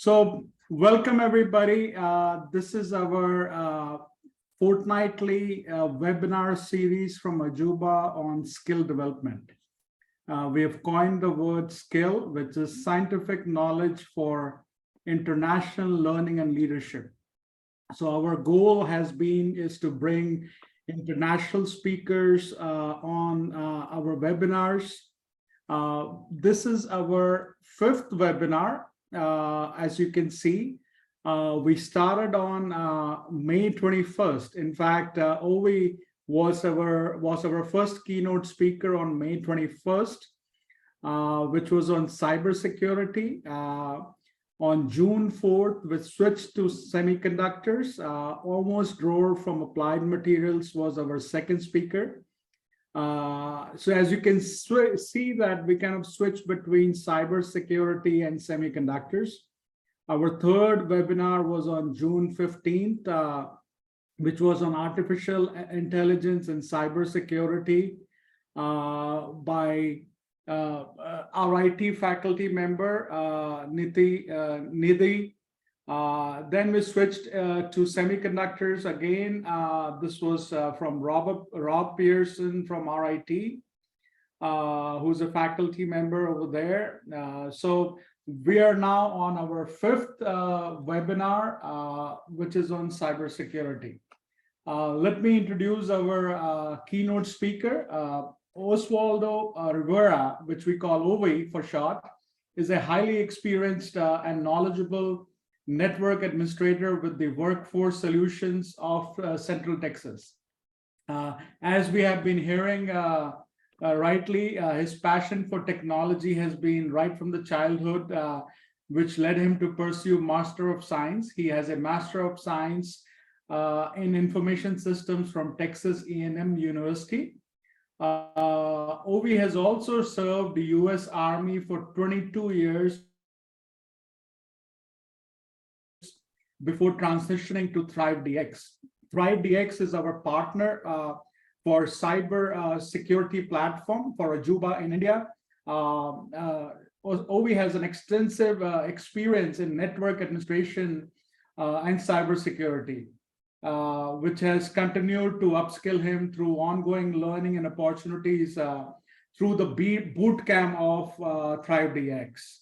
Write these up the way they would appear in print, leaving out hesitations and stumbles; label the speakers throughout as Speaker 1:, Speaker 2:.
Speaker 1: So welcome everybody. This is our fortnightly webinar series from Ajuba on skill development. We have coined the word skill, which is scientific knowledge for international learning and leadership. So our goal is to bring international speakers on our webinars. This is our fifth webinar. As you can see, we started on May 21st. In fact, Ovi was our first keynote speaker on May 21st, which was on cybersecurity. On June 4th, we switched to semiconductors. Almost Drawer from Applied Materials was our second speaker. So as you can see that we kind of switch between cybersecurity and semiconductors. Our third webinar was on June 15th, which was on artificial intelligence and cybersecurity by our IT faculty member, Nidhi. Then we switched to semiconductors again. This was from Rob Pearson from RIT, who's a faculty member over there. So we are now on our fifth webinar, which is on cybersecurity. Let me introduce our keynote speaker. Osvaldo Rivera, which we call Ovi for short, is a highly experienced and knowledgeable network administrator with the Workforce Solutions of Central Texas. As we have been hearing rightly, his passion for technology has been right from the childhood, which led him to pursue Master of Science. He has a Master of Science in Information Systems from Texas A&M University. Ovi has also served the U.S. Army for 22 years before transitioning to ThriveDX. ThriveDX is our partner for cyber security platform for Ajuba in India. Ovi has an extensive experience in network administration and cybersecurity, which has continued to upskill him through ongoing learning and opportunities through the boot camp of ThriveDX.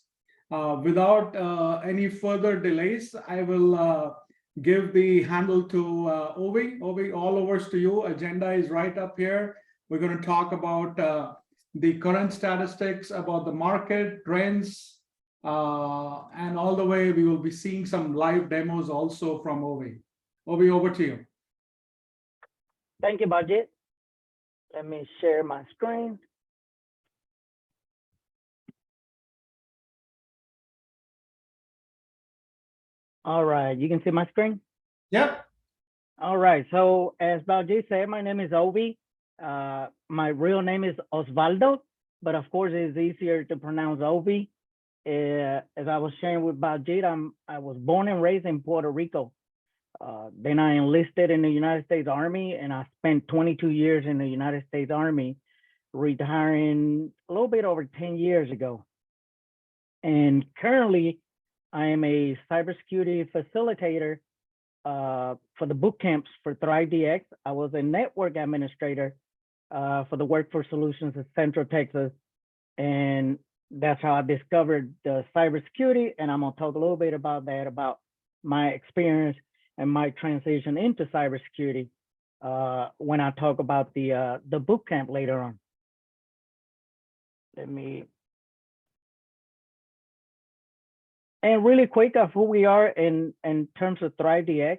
Speaker 1: Without any further delays, I will give the handle to Ovi. Ovi, all overs to you. Agenda is right up here. We're going to talk about the current statistics, about the market trends, and all the way we will be seeing some live demos also from Ovi. Ovi, over to you.
Speaker 2: Thank you, Bajit. Let me share my screen. All right, you can see my screen?
Speaker 1: Yep.
Speaker 2: All right, so as Bajit said, my name is Ovi. My real name is Osvaldo, but of course it's easier to pronounce Ovi. As I was sharing with Bajit, I was born and raised in Puerto Rico. Then I enlisted in the United States Army, and I spent 22 years in the United States Army, retiring a little bit over 10 years ago. And currently, I am a cybersecurity facilitator for the boot camps for ThriveDX. I was a network administrator for the Workforce Solutions of Central Texas, and that's how I discovered the cybersecurity. And I'm gonna talk a little bit about that, about my experience and my transition into cybersecurity when I talk about the boot camp later on. And really quick of who we are in terms of ThriveDX.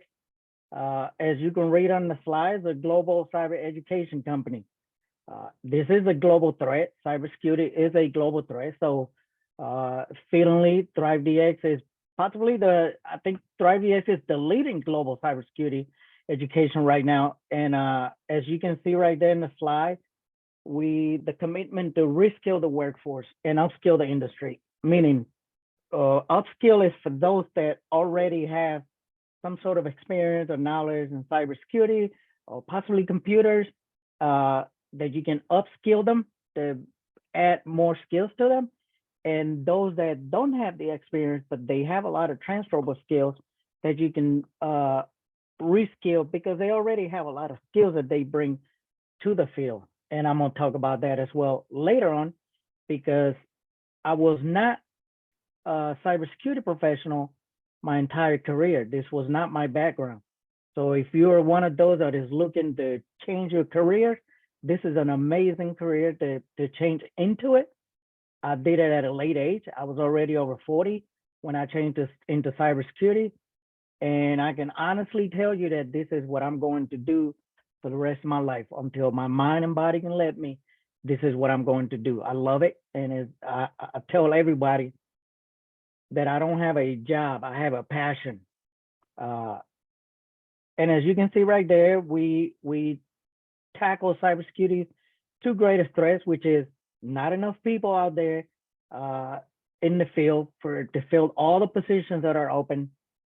Speaker 2: As you can read on the slides, a global cyber education company. This is a global threat. Cybersecurity is a global threat. So fittingly, ThriveDX is possibly I think ThriveDX is the leading global cybersecurity education right now. And as you can see right there in the slide, the commitment to reskill the workforce and upskill the industry, meaning upskill is for those that already have some sort of experience or knowledge in cybersecurity or possibly computers, that you can upskill them to add more skills to them. and those that don't have the experience, but they have a lot of transferable skills that you can reskill because they already have a lot of skills that they bring to the field. And I'm going to talk about that as well later on because I was not a cybersecurity professional my entire career. This was not my background. So if you are one of those that is looking to change your career, this is an amazing career to change into it. I did it at a late age. I was already over 40 when I changed into cybersecurity. And I can honestly tell you that this is what I'm going to do for the rest of my life until my mind and body can let me. This is what I'm going to do. I love it. And I tell everybody that I don't have a job. I have a passion. And as you can see right there, we tackle cybersecurity's two greatest threats, which is not enough people out there in the field to fill all the positions that are open,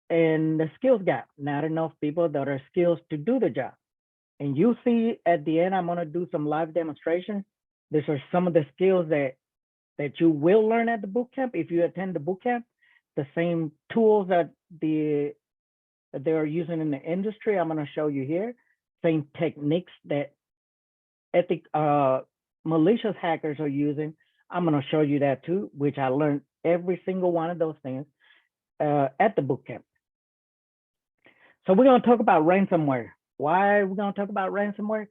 Speaker 2: and the skills gap, not enough people that are skills to do the job. And you see at the end, I'm gonna do some live demonstrations. These are some of the skills that you will learn at the bootcamp if you attend the bootcamp. The same tools that they are using in the industry, I'm gonna show you here. Same techniques that malicious hackers are using, I'm gonna show you that too, which I learned every single one of those things at the bootcamp. So we're gonna talk about ransomware. Why are we gonna talk about ransomware?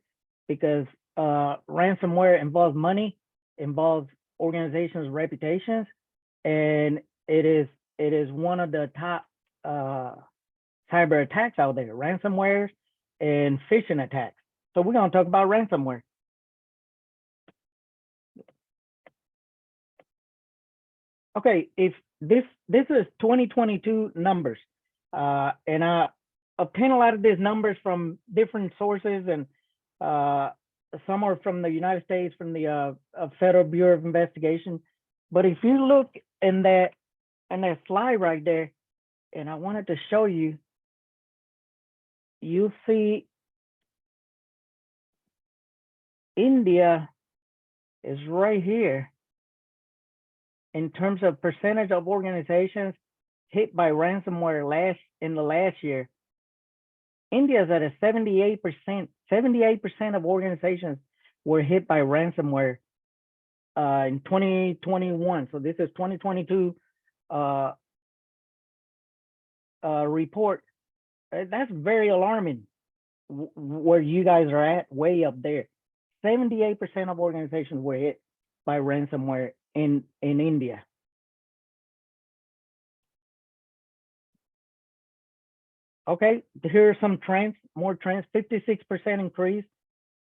Speaker 2: Because ransomware involves money, involves organizations' reputations, and it is one of the top cyber attacks out there, ransomware and phishing attacks. So we're gonna talk about ransomware. Okay, if this is 2022 numbers, and I obtain a lot of these numbers from different sources, and some are from the United States, from the Federal Bureau of Investigation. But if you look in that slide right there, and I wanted to show you, you see India is right here in terms of percentage of organizations hit by ransomware in the last year. India is at a 78%. 78% of organizations were hit by ransomware in 2021. So this is 2022 report. That's very alarming where you guys are at, way up there. 78% of organizations were hit by ransomware in India. Okay, here are some trends, more trends. 56% increase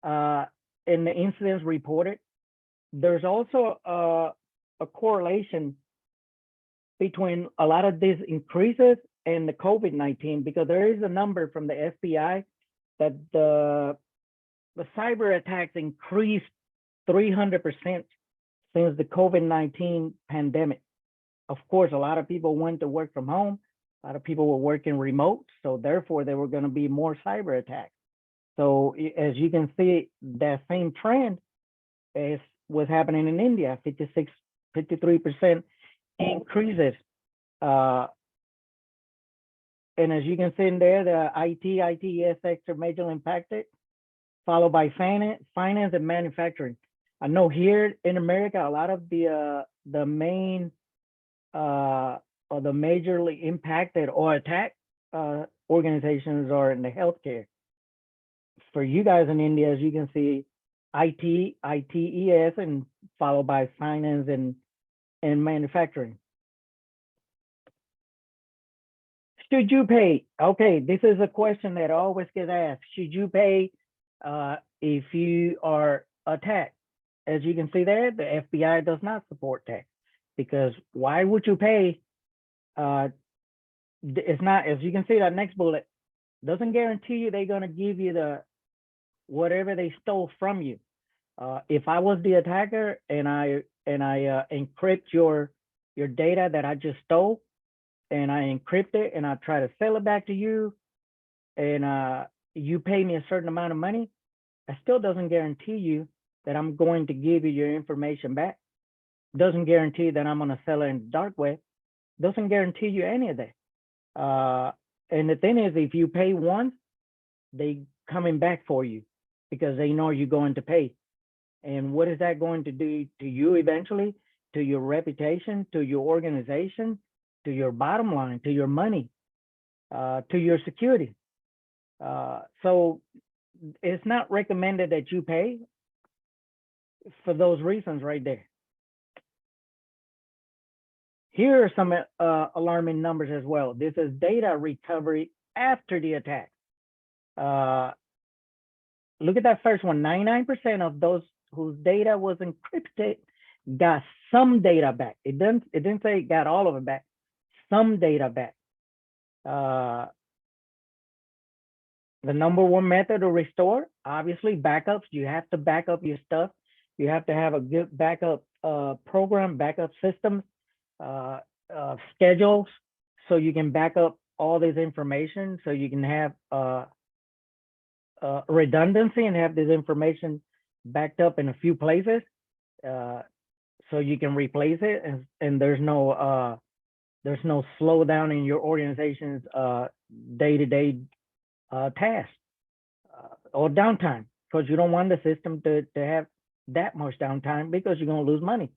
Speaker 2: in the incidents reported. There's also a correlation between a lot of these increases and the COVID-19, because there is a number from the FBI that the cyber attacks increased 300% since the COVID-19 pandemic. Of course, a lot of people went to work from home. A lot of people were working remote, so therefore there were going to be more cyber attacks. So as you can see, that same trend was happening in India, 53% increases. And as you can see in there, the ITES sector majorly impacted, followed by finance and manufacturing. I know here in America, a lot of the main or the majorly impacted or attacked organizations are in the healthcare. For you guys in India, as you can see, ITES, and followed by finance and manufacturing. Should you pay? Okay, this is a question that always gets asked. Should you pay if you are attacked? As you can see there, the FBI does not support that, because why would you pay? It's not, as you can see, that next bullet doesn't guarantee you they're going to give you the whatever they stole from you. If I was the attacker and I encrypt your data that I just stole, and I encrypt it and I try to sell it back to you, and you pay me a certain amount of money, that still doesn't guarantee you that I'm going to give you your information back. Doesn't guarantee that I'm going to sell it in the dark web. Doesn't guarantee you any of that. And the thing is, if you pay once, they coming back for you because they know you're going to pay. And what is that going to do to you eventually, to your reputation, to your organization, to your bottom line, to your money, to your security? So it's not recommended that you pay for those reasons right there. Here are some alarming numbers as well. This is data recovery after the attack. Look at that first one. 99% of those whose data was encrypted got some data back. It didn't say it got all of it back. Some data back. The number one method to restore, obviously, backups. You have to back up your stuff. You have to have a good backup program, backup systems, schedules, so you can back up all this information, so you can have redundancy and have this information backed up in a few places, so you can replace it, and there's no slowdown in your organization's day-to-day tasks or downtime, because you don't want the system to have that much downtime, because you're going to lose money.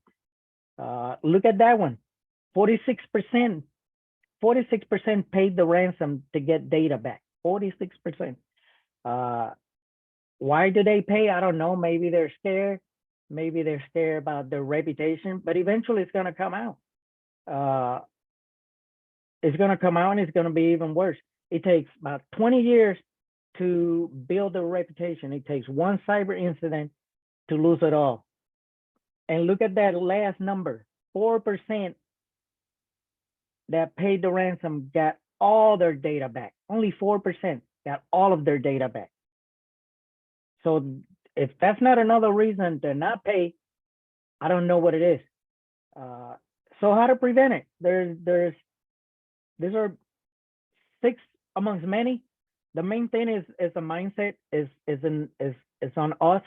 Speaker 2: Look at that one. 46% paid the ransom to get data back. 46%. Why do they pay? I don't know. Maybe they're scared. Maybe they're scared about their reputation, but eventually it's going to come out. It's going to come out, and it's going to be even worse. It takes about 20 years to build a reputation. It takes one cyber incident to lose it all. And look at that last number, 4% that paid the ransom got all their data back. Only 4% got all of their data back. So if that's not another reason to not pay, I don't know what it is. So how to prevent it? These are 6 amongst many. The main thing is a mindset, is on us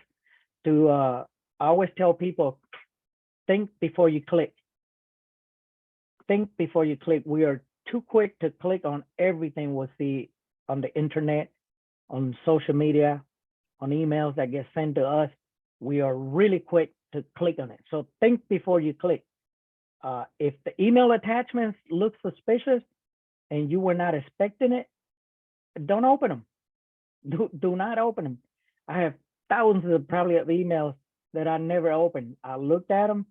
Speaker 2: to I always tell people, think before you click. Think before you click. We are too quick to click on everything we see on the internet, on social media, on emails that get sent to us. We are really quick to click on it. So think before you click. If the email attachments look suspicious and you were not expecting it, don't open them. Do not open them. I have thousands of emails that I never opened. I looked at them.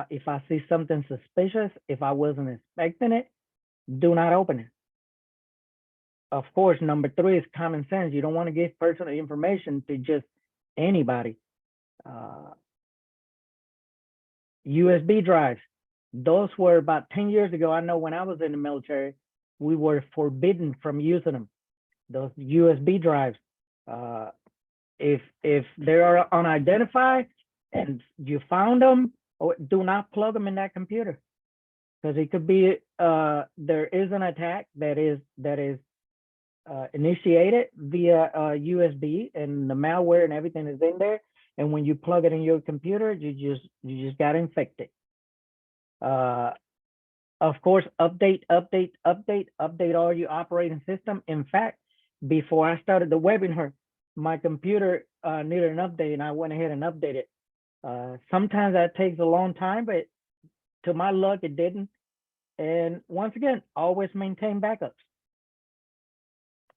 Speaker 2: If I see something suspicious, if I wasn't expecting it, do not open it. Of course, number 3 is common sense. You don't want to give personal information to just anybody. USB drives. Those were about 10 years ago. I know when I was in the military, we were forbidden from using them. Those USB drives. If they are unidentified and you found them, do not plug them in that computer, because it could be there is an attack that is initiated via USB, and the malware and everything is in there. And when you plug it in your computer, you just got infected. Of course, update all your operating system. In fact, before I started the webinar, my computer needed an update, and I went ahead and updated it. Sometimes that takes a long time, but to my luck, it didn't. And once again, always maintain backups,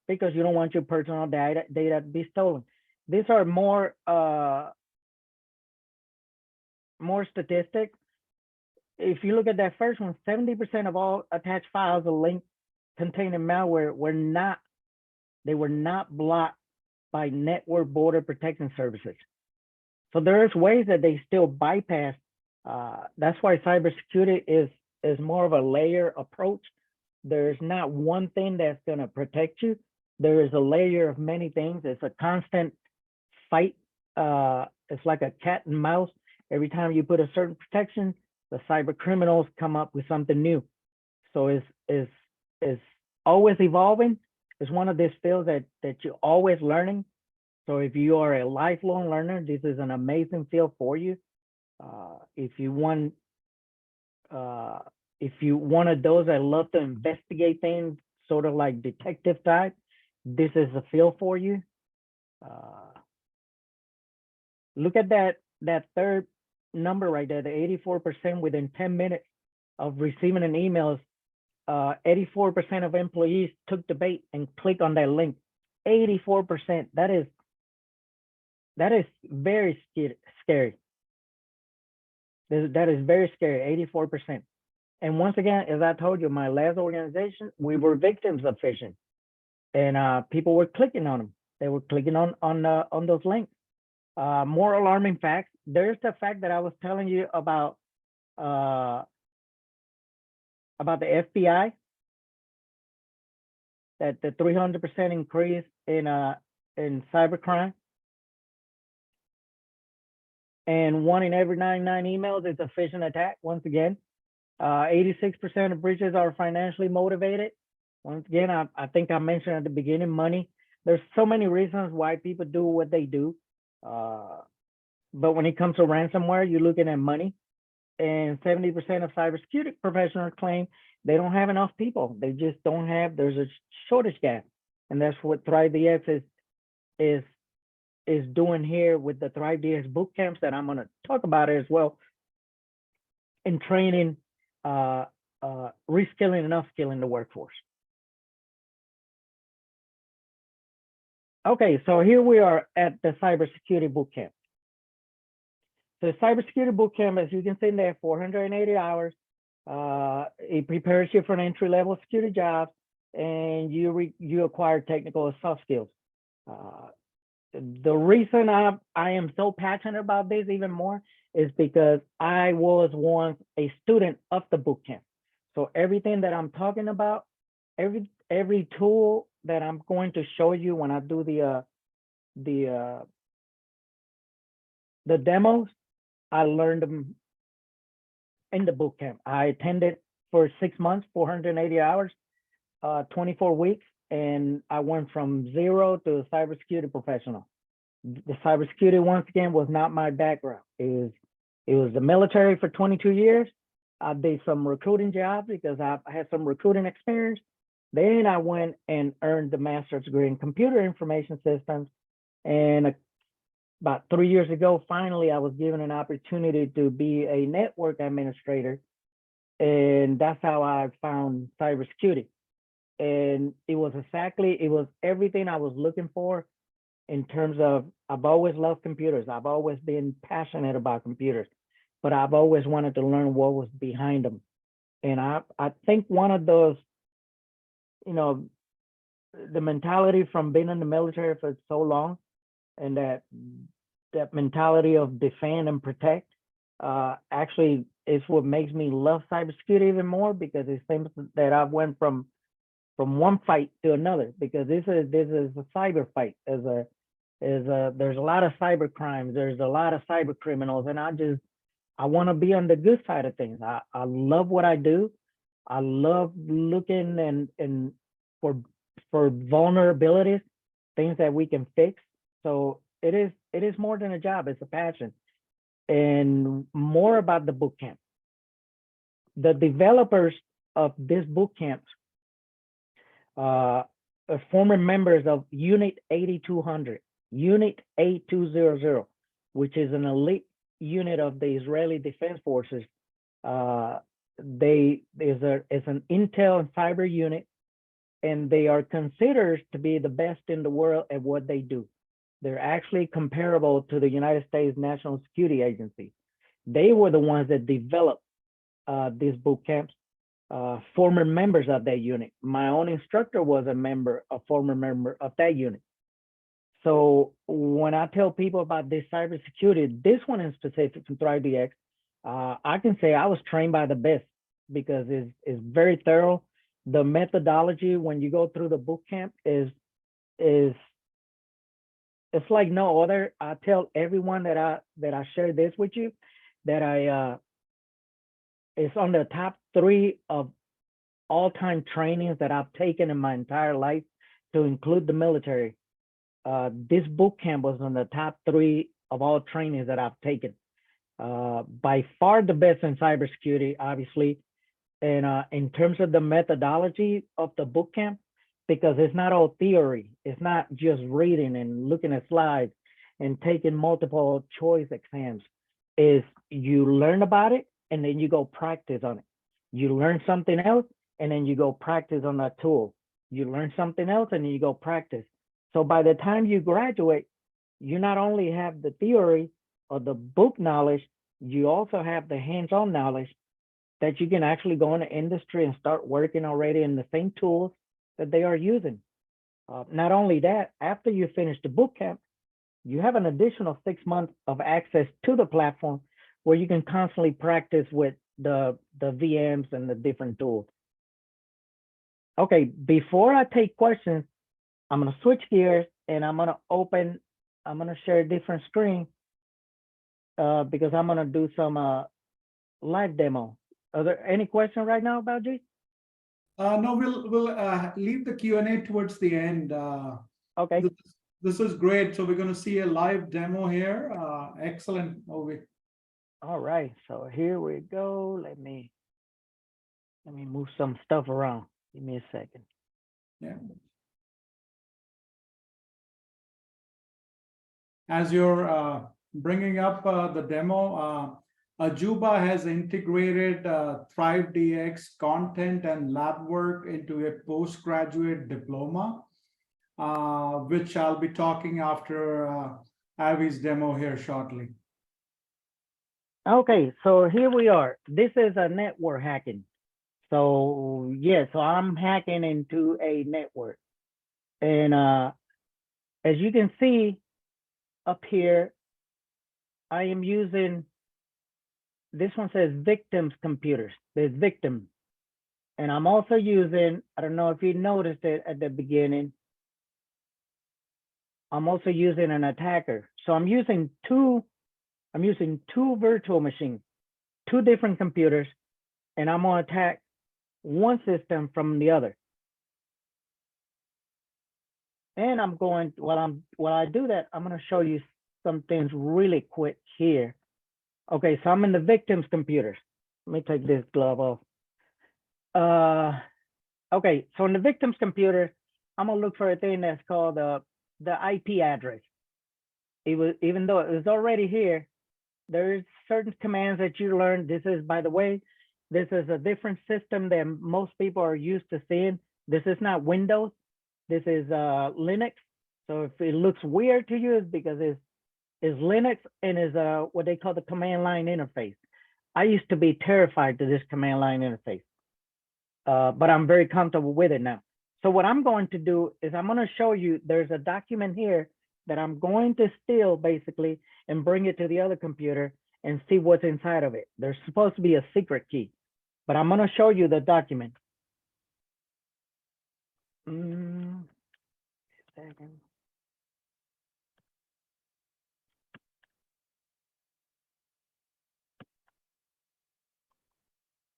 Speaker 2: because you don't want your personal data to be stolen. These are more statistics. If you look at that first one, 70% of all attached files or links containing malware were not blocked by network border protection services. So there's ways that they still bypass. That's why cybersecurity is more of a layer approach. There's not one thing that's going to protect you. There is a layer of many things. It's a constant fight. It's like a cat and mouse. Every time you put a certain protection, the cyber criminals come up with something new. So it's always evolving. It's one of these fields that you're always learning. So if you are a lifelong learner, this is an amazing field for you. If you want, if you one of those that love to investigate things, sort of like detective type, this is the field for you. Look at that third number right there, the 84% within 10 minutes of receiving an email. 84% of employees took the bait and clicked on that link. 84%. That is very scary. That is very scary. 84%. And once again, as I told you, my last organization, we were victims of phishing, and people were clicking on them. They were clicking on those links. More alarming facts. There's the fact that I was telling you about the FBI, that the 300% increase in cybercrime, and 1 in every 99 emails is a phishing attack. Once again, 86% of breaches are financially motivated. Once again, I think I mentioned at the beginning, money. There's so many reasons why people do what they do. But when it comes to ransomware, you're looking at money. And 70% of cybersecurity professionals claim they don't have enough people. They just don't have, there's a shortage gap. And that's what ThriveDX is doing here with the ThriveDX boot camps that I'm going to talk about as well, in training, reskilling and upskilling the workforce. Okay, so here we are at the cybersecurity boot camp. So cybersecurity boot camp, as you can see there, 480 hours. It prepares you for an entry-level security job, and you acquire technical and soft skills. The reason I am so passionate about this even more is because I was once a student of the boot camp. So everything that I'm talking about, every tool that I'm going to show you when I do the demos, I learned them in the boot camp. I attended for 6 months, 480 hours, 24 weeks, and I went from zero to a cybersecurity professional. The cybersecurity, once again, was not my background. It was the military for 22 years. I did some recruiting jobs because I had some recruiting experience. Then I went and earned the master's degree in computer information systems. And about 3 years ago, finally, I was given an opportunity to be a network administrator. And that's how I found cybersecurity. And it was everything I was looking for in terms of, I've always loved computers. I've always been passionate about computers, but I've always wanted to learn what was behind them. And I think one of those, the mentality from being in the military for so long, and that mentality of defend and protect, actually is what makes me love cybersecurity even more, because it seems that I went from one fight to another, because this is a cyber fight. There's a lot of cyber crimes, there's a lot of cyber criminals, and I want to be on the good side of things. I love what I do. I love looking and for vulnerabilities, things that we can fix. So it is more than a job, it's a passion. And more about the boot camp. The developers of this boot camp are former members of Unit 8200, Unit 8200, which is an elite unit of the Israeli Defense Forces. It's an intel and cyber unit, and they are considered to be the best in the world at what they do. They're actually comparable to the United States National Security Agency. They were the ones that developed these boot camps, former members of that unit. My own instructor was a former member of that unit. So when I tell people about this cybersecurity, this one in specific from ThriveDX, I can say I was trained by the best, because it's very thorough. The methodology when you go through the boot camp is it's like no other. I tell everyone that I share this with you, that it's on the top 3 of all-time trainings that I've taken in my entire life, to include the military. This boot camp was on the top 3 of all trainings that I've taken. By far the best in cybersecurity, obviously. And in terms of the methodology of the boot camp, because it's not all theory, it's not just reading and looking at slides and taking multiple choice exams. Is you learn about it and then you go practice on it. You learn something else and then you go practice on that tool. You learn something else and then you go practice. So by the time you graduate, you not only have the theory or the book knowledge, you also have the hands-on knowledge that you can actually go in the industry and start working already in the same tools that they are using. Not only that, after you finish the boot camp, you have an additional 6 months of access to the platform where you can constantly practice with the VMs and the different tools. Okay, before I take questions, I'm gonna switch gears and I'm gonna share a different screen because I'm gonna do some live demo. Are there any questions right now about G?
Speaker 1: No, we'll leave the Q&A towards the end.
Speaker 2: Okay.
Speaker 1: This is great. So we're going to see a live demo here. Excellent, Ovi.
Speaker 2: All right. So here we go. Let me move some stuff around. Give me a second.
Speaker 1: Yeah. As you're bringing up the demo, Ajuba has integrated ThriveDX content and lab work into a postgraduate diploma, which I'll be talking after Avi's demo here shortly.
Speaker 2: Okay, so here we are. This is a network hacking. So yeah, so I'm hacking into a network. And as you can see up here, I am using, this one says victims computers. There's victim. And I'm also using, I don't know if you noticed it at the beginning, I'm also using an attacker. So I'm using two virtual machines, two different computers, and I'm gonna attack one system from the other. And I'm going, while I do that, I'm gonna show you some things really quick here. Okay, so I'm in the victim's computers. Let me take this glove off. Okay, so in the victim's computer, I'm gonna look for a thing that's called the IP address. Even though it was already here, there's certain commands that you learn. This is, by the way, this is a different system than most people are used to seeing. This is not Windows. This is Linux. So if it looks weird to you, it's because it's Linux and is what they call the command line interface. I used to be terrified to this command line interface, but I'm very comfortable with it now. So what I'm going to do is I'm going to show you, there's a document here that I'm going to steal basically and bring it to the other computer and see what's inside of it. There's supposed to be a secret key, but I'm going to show you the document. Second.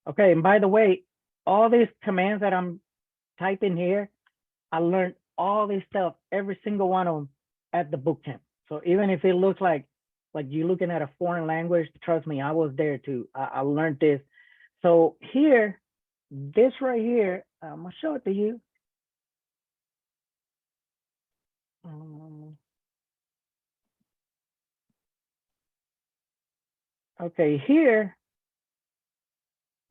Speaker 2: Okay, and by the way, all these commands that I'm typing here, I learned all this stuff, every single one of them at the boot camp. So even if it looks like you're looking at a foreign language, trust me, I was there too. I learned this. So here, this right here, I'm gonna show it to you. Okay, here,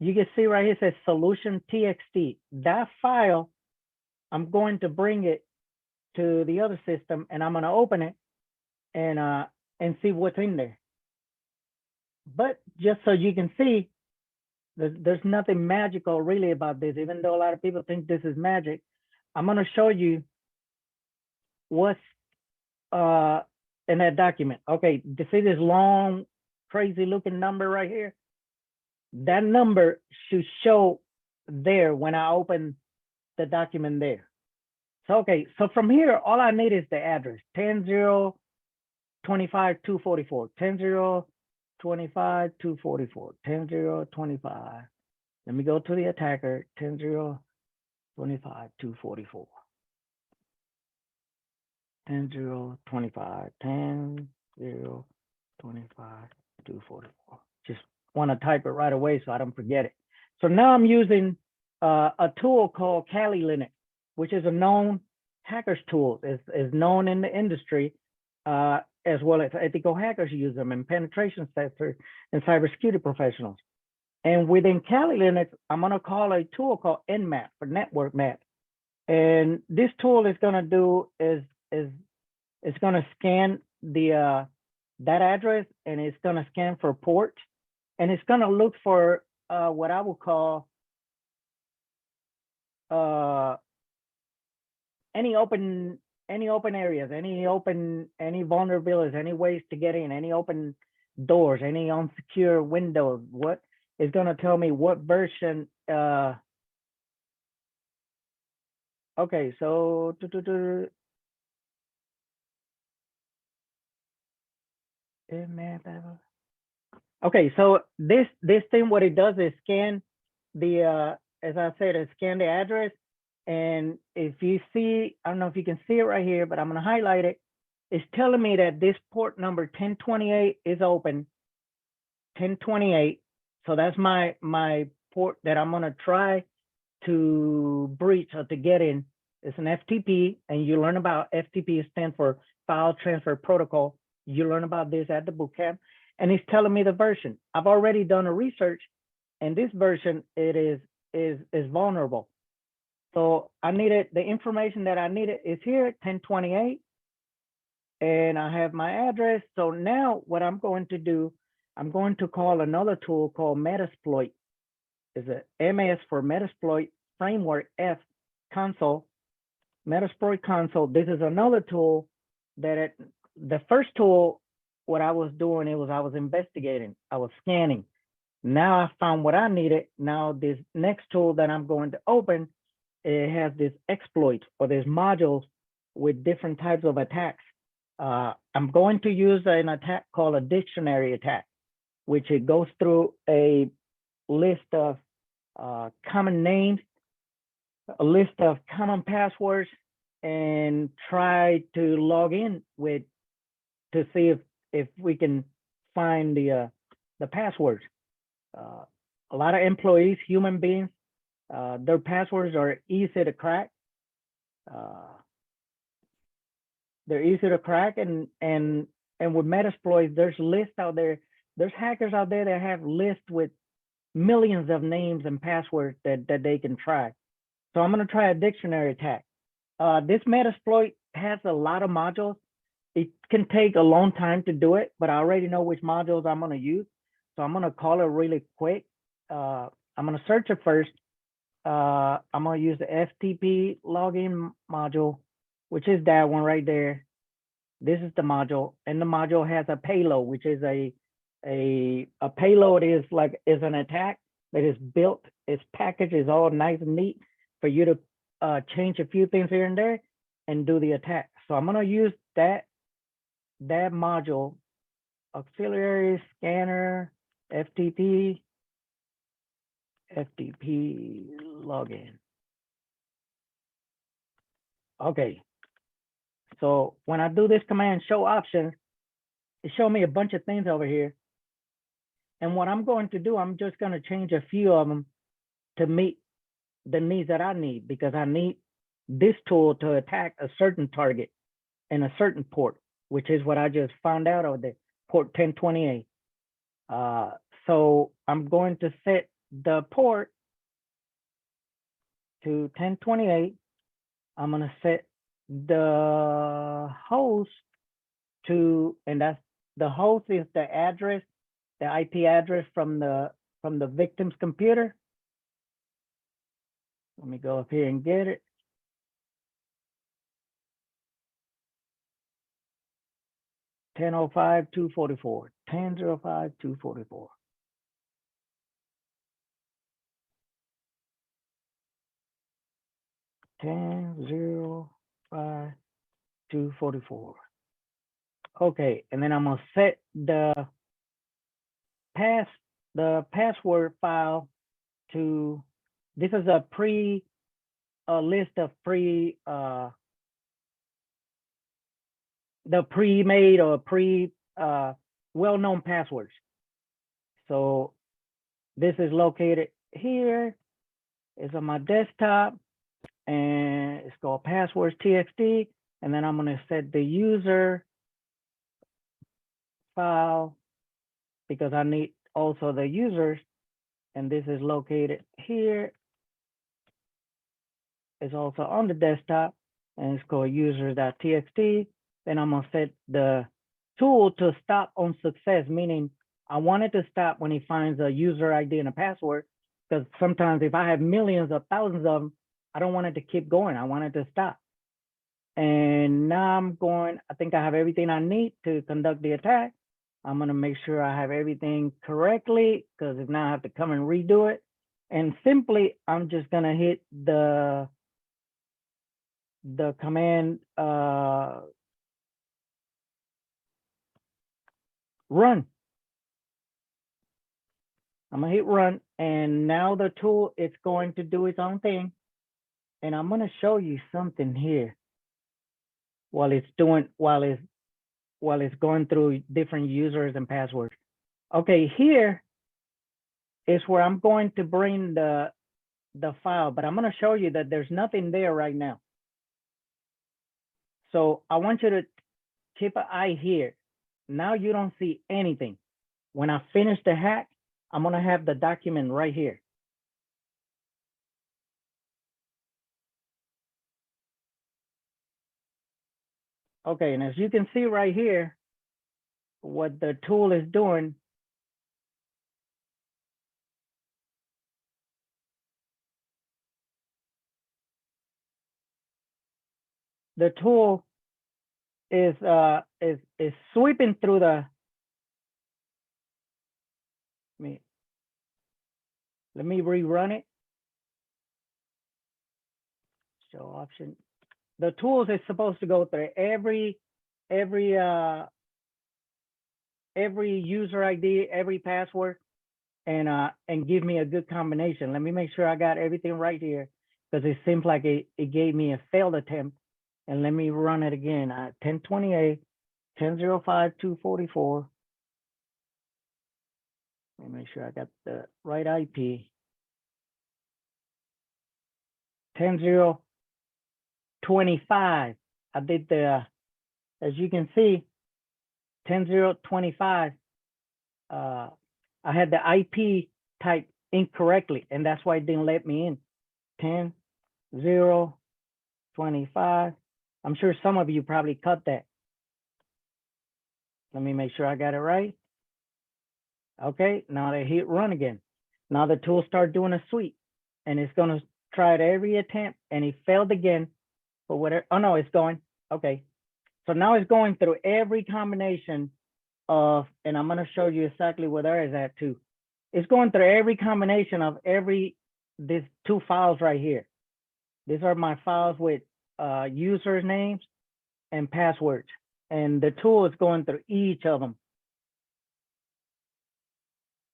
Speaker 2: you can see right here, it says solution txt. That file, I'm going to bring it to the other system and I'm gonna open it and see what's in there. But just so you can see, there's nothing magical really about this, even though a lot of people think this is magic. I'm gonna show you what's in that document. Okay, you see this long, crazy looking number right here? That number should show there when I open the document there. So, okay, so from here, all I need is the address, 10.0.25.244, 10.0.25.244, 10.0.25. Let me go to the attacker, 10.0.25.244. 10.0.25, 10.0.25, 244. Just want to type it right away so I don't forget it. So now I'm using a tool called Kali Linux, which is a known hackers tool. Is known in the industry, as well as ethical hackers use them, and penetration testers and cybersecurity professionals. And within Kali Linux, I'm going to call a tool called Nmap for network map. And this tool is going to do is it's going to scan the that address, and it's going to scan for ports, and it's going to look for what I will call any open areas, any vulnerabilities, any ways to get in, any open doors, any unsecure windows. What is going to tell me what version? Okay, so okay, so this thing, what it does is scan the as I said, it scan the address. And if you see, I don't know if you can see it right here, but I'm going to highlight it. It's telling me that this port number 1028 is open. 1028. So that's my port that I'm going to try to breach or to get in. It's an FTP, and you learn about FTP stands for File Transfer Protocol. You learn about this at the bootcamp, and it's telling me the version. I've already done a research, and this version it is vulnerable. So I needed the information that I needed is here, 1028, and I have my address. So now what I'm going to do, I'm going to call another tool called Metasploit. Is a MS for Metasploit Framework F console. Metasploit console. This is another tool that the first tool, what I was doing, I was investigating, I was scanning. Now I found what I needed. Now this next tool that I'm going to open, it has this exploit, or there's modules with different types of attacks. I'm going to use an attack called a dictionary attack, which it goes through a list of common names, a list of common passwords, and try to log in with to see if we can find the passwords. A lot of employees, human beings, their passwords are easy to crack. They're easy to crack, and with Metasploit, there's lists out there. There's hackers out there that have lists with millions of names and passwords that they can try. So I'm going to try a dictionary attack. This Metasploit has a lot of modules. It can take a long time to do it, but I already know which modules I'm going to use. So I'm going to call it really quick. I'm going to search it first. I'm going to use the FTP login module, which is that one right there. This is the module, and the module has a payload, which is a payload is an attack that is built. Its package is all nice and neat for you to change a few things here and there and do the attack. So I'm going to use that module, auxiliary scanner, FTP login. Okay. So when I do this command show options, it shows me a bunch of things over here. And what I'm going to do, I'm just going to change a few of them to meet the needs that I need, because I need this tool to attack a certain target in a certain port, which is what I just found out over there, port 1028. So I'm going to set the port to 1028. I'm going to set the host to, and that's the host is the address, the IP address from the victim's computer. Let me go up here and get it. $10.05.244. 10.05.244. $10.05.244. Okay, and then I'm gonna set the password file to. This is a list of the pre-made or well-known passwords. So this is located here. It's on my desktop, and it's called passwords txt. And then I'm going to set the user file because I need also the users. And this is located here. It's also on the desktop, and it's called users.txt. Then I'm going to set the tool to stop on success, meaning I want it to stop when he finds a user ID and a password, because sometimes if I have millions or thousands of them, I don't want it to keep going. I want it to stop. And now I'm going, I think I have everything I need to conduct the attack. I'm going to make sure I have everything correctly, because if not, I have to come and redo it. And simply, I'm just going to hit the command run. I'm gonna hit run, and now the tool, it's going to do its own thing. And I'm gonna show you something here while it's going through different users and passwords. Okay, here is where I'm going to bring the file, but I'm gonna show you that there's nothing there right now. So I want you to keep an eye here. Now you don't see anything. When I finish the hack, I'm gonna have the document right here. Okay, and as you can see right here, what the tool is doing, the tool is sweeping through the, let me rerun it. Show option. The tools is supposed to go through every user ID, every password, and give me a good combination. Let me make sure I got everything right here, because it seems like it gave me a failed attempt. And let me run it again. 1028, 10.05, 244. Let me make sure I got the right IP. 10.0.25. I did the, as you can see, 10.0.25. I had the IP typed incorrectly, and that's why it didn't let me in. 10.0.25. I'm sure some of you probably cut that. Let me make sure I got it right. Okay, now they hit run again. Now the tool start doing a sweep, and it's gonna try at every attempt, and it failed again. But whatever, oh no, it's going. Okay, so now it's going through every combination of, and I'm gonna show you exactly where there is at too. It's going through every combination of these two files right here. These are my files with user names and passwords, and the tool is going through each of them.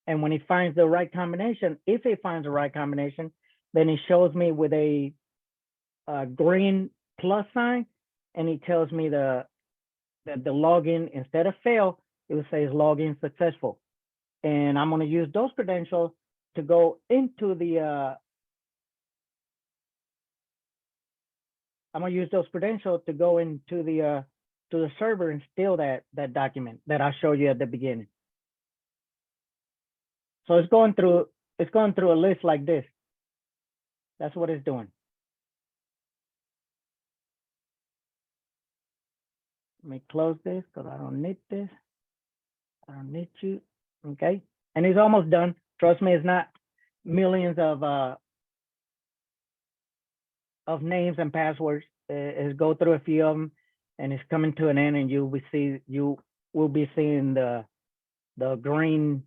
Speaker 2: And when he finds the right combination, if he finds the right combination, then he shows me with a green plus sign, and he tells me that the login, instead of fail, it will say login successful. And I'm going to use those credentials to go into the to the server and steal that document that I showed you at the beginning. So it's going through a list like this. That's what it's doing. Let me close this because I don't need this. I don't need you. Okay. And it's almost done. Trust me, it's not millions of names and passwords. It's go through a few of them, and it's coming to an end, and you will be seeing the green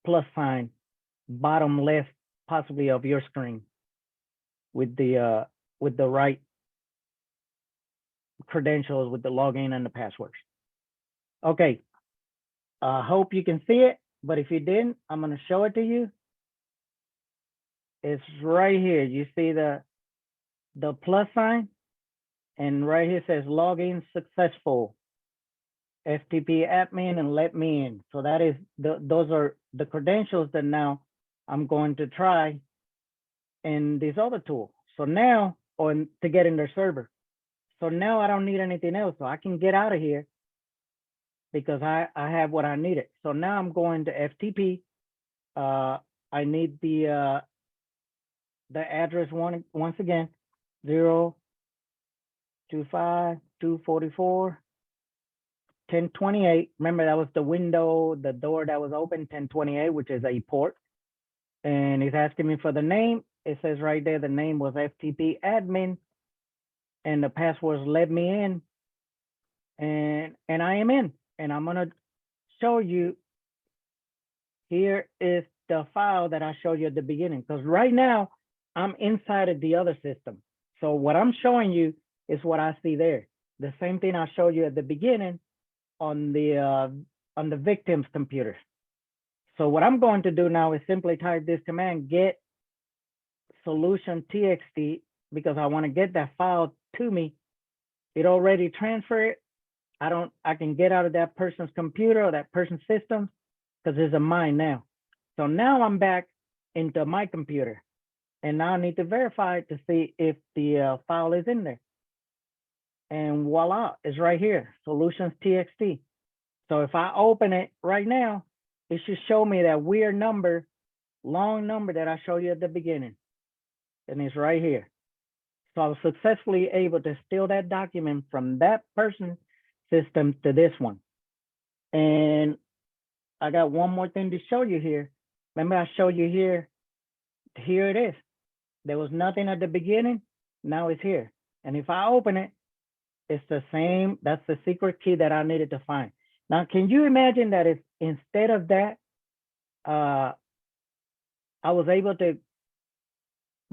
Speaker 2: plus sign bottom left possibly of your screen with the right credentials with the login and the passwords. Okay, I hope you can see it, but if you didn't, I'm going to show it to you. It's right here. You see the plus sign, and right here says login successful, FTP admin and let me in. So that is those are the credentials that now I'm going to try in this other tool. So now, to get in their server. So now I don't need anything else. So I can get out of here because I have what I needed. So now I'm going to FTP. I need the address once again, 025.244.1028. Remember, that was the window, the door that was open, 1028, which is a port. And it's asking me for the name. It says right there, the name was FTP admin, and the passwords let me in, and I am in. And I'm gonna show you, here is the file that I showed you at the beginning, because right now I'm inside of the other system. So what I'm showing you is what I see there. The same thing I showed you at the beginning on the victim's computer. So what I'm going to do now is simply type this command, get solution txt, because I want to get that file to me. It already transferred. I can get out of that person's computer or that person's system because it's a mine now. So now I'm back into my computer, and now I need to verify to see if the file is in there. And voila, it's right here, solutions txt. So if I open it right now, it should show me that weird number, long number that I showed you at the beginning. And it's right here. So I was successfully able to steal that document from that person's system to this one. And I got one more thing to show you here. Remember I showed you here, here it is. There was nothing at the beginning, now it's here. And if I open it, it's the same, that's the secret key that I needed to find. Now, can you imagine that if instead of that, I was able to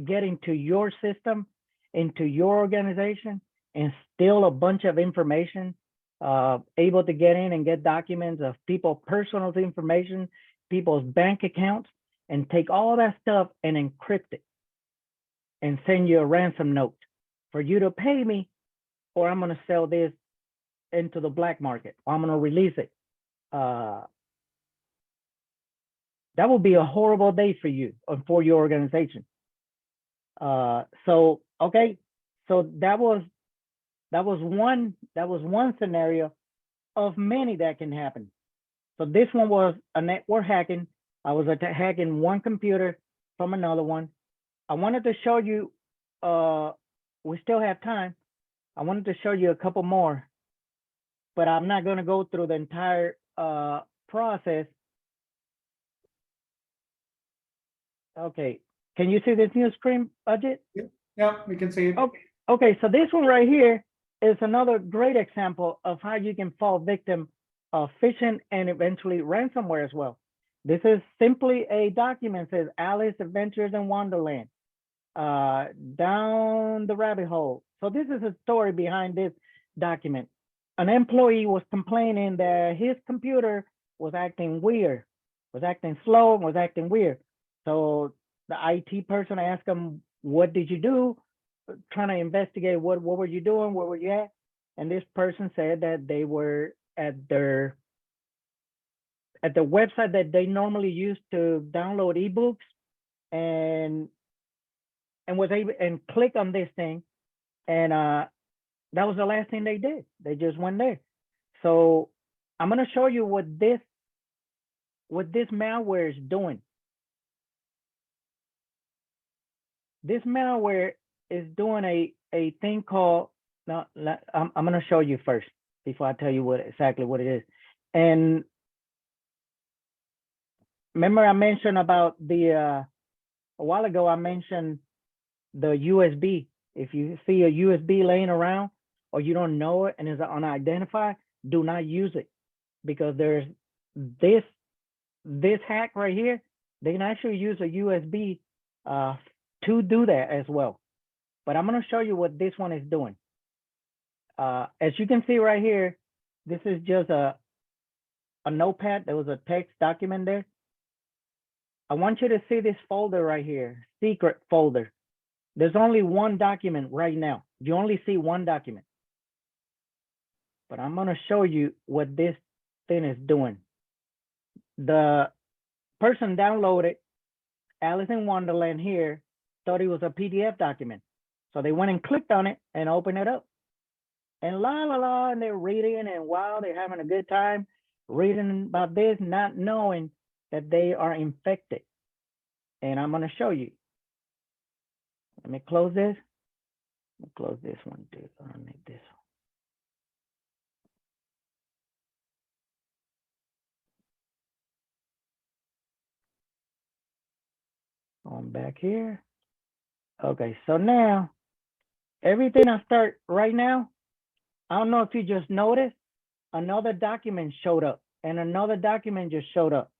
Speaker 2: get into your system, into your organization, and steal a bunch of information, able to get in and get documents of people's personal information, people's bank accounts, and take all that stuff and encrypt it and send you a ransom note for you to pay me, or I'm going to sell this into the black market, or I'm going to release it. That would be a horrible day for you or for your organization. So okay, so that was one scenario of many that can happen. So this one was a network hacking. I was hacking one computer from another one. I wanted to show you, we still have time. I wanted to show you a couple more, but I'm not going to go through the entire process. Okay, can you see this new screen, Ajit?
Speaker 1: Yeah, we can see it.
Speaker 2: Okay, so this one right here is another great example of how you can fall victim of phishing and eventually ransomware as well. This is simply a document that says Alice Adventures in Wonderland, down the rabbit hole. So this is a story behind this document. An employee was complaining that his computer was acting weird, was acting slow, was acting weird. So the IT person asked him, what did you do? Trying to investigate what were you doing, where were you at? And this person said that they were at the website that they normally use to download ebooks, and was able and click on this thing, and that was the last thing they did. They just went there. So I'm going to show you what this malware is doing. This malware is doing a thing called, now I'm going to show you first before I tell you exactly what it is. And remember I mentioned about a while ago, I mentioned the USB. If you see a USB laying around or you don't know it and is unidentified, do not use it, because there's this hack right here. They can actually use a USB to do that as well. But I'm going to show you what this one is doing. As you can see right here, this is just a notepad. There was a text document there. I want you to see this folder right here, secret folder. There's only one document right now. You only see one document. But I'm going to show you what this thing is doing. The person downloaded Alice in Wonderland here, thought it was a PDF document. So they went and clicked on it and opened it up. And la la la, and they're reading, and wow, they're having a good time reading about this, not knowing that they are infected. And I'm gonna show you. Let me close this. Let me close this one too. I need this one. On back here. Okay, so now everything I start right now, I don't know if you just noticed, another document showed up and another document just showed up.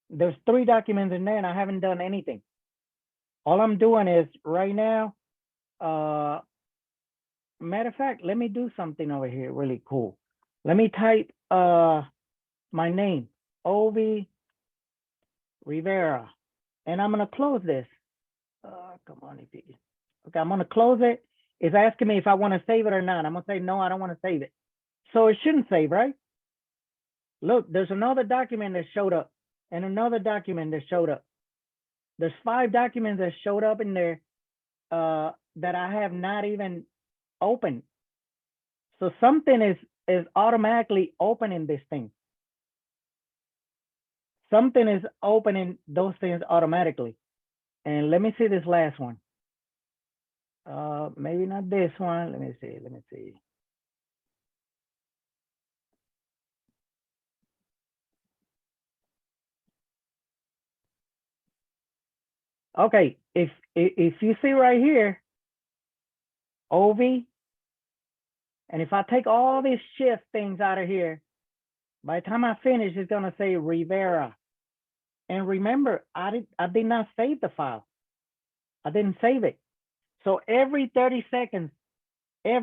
Speaker 2: There's 3 documents in there and I haven't done anything. All I'm doing is right now, matter of fact, let me do something over here really cool. Let me type my name, Osvaldo Rivera, and I'm gonna close this. Come on, if you can. Okay, I'm gonna close it. It's asking me if I want to save it or not. I'm gonna say no, I don't want to save it. So it shouldn't save, right? Look, there's another document that showed up and another document that showed up. There's 5 documents that showed up in there that I have not even opened. So something is automatically opening this thing. Something is opening those things automatically. And let me see this last one. Maybe not this one. Let me see. Okay, if you see right here, OV, and if I take all these shift things out of here, by the time I finish, it's gonna say Rivera. And remember, I did not save the file. I didn't save it. So every 30 seconds, that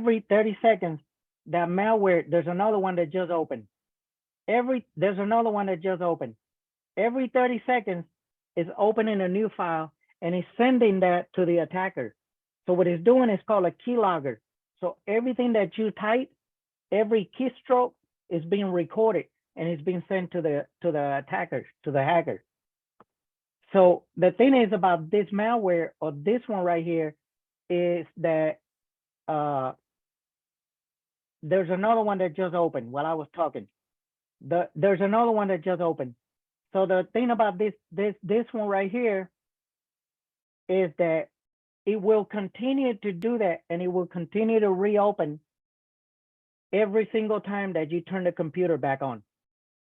Speaker 2: malware, there's another one that just opened. There's another one that just opened. Every 30 seconds, it's opening a new file and it's sending that to the attacker. So what it's doing is called a keylogger. So everything that you type, every keystroke is being recorded and it's being sent to the attackers, to the hacker. So the thing is about this malware or this one right here is that there's another one that just opened while I was talking. There's another one that just opened. So the thing about this one right here is that it will continue to do that and it will continue to reopen every single time that you turn the computer back on.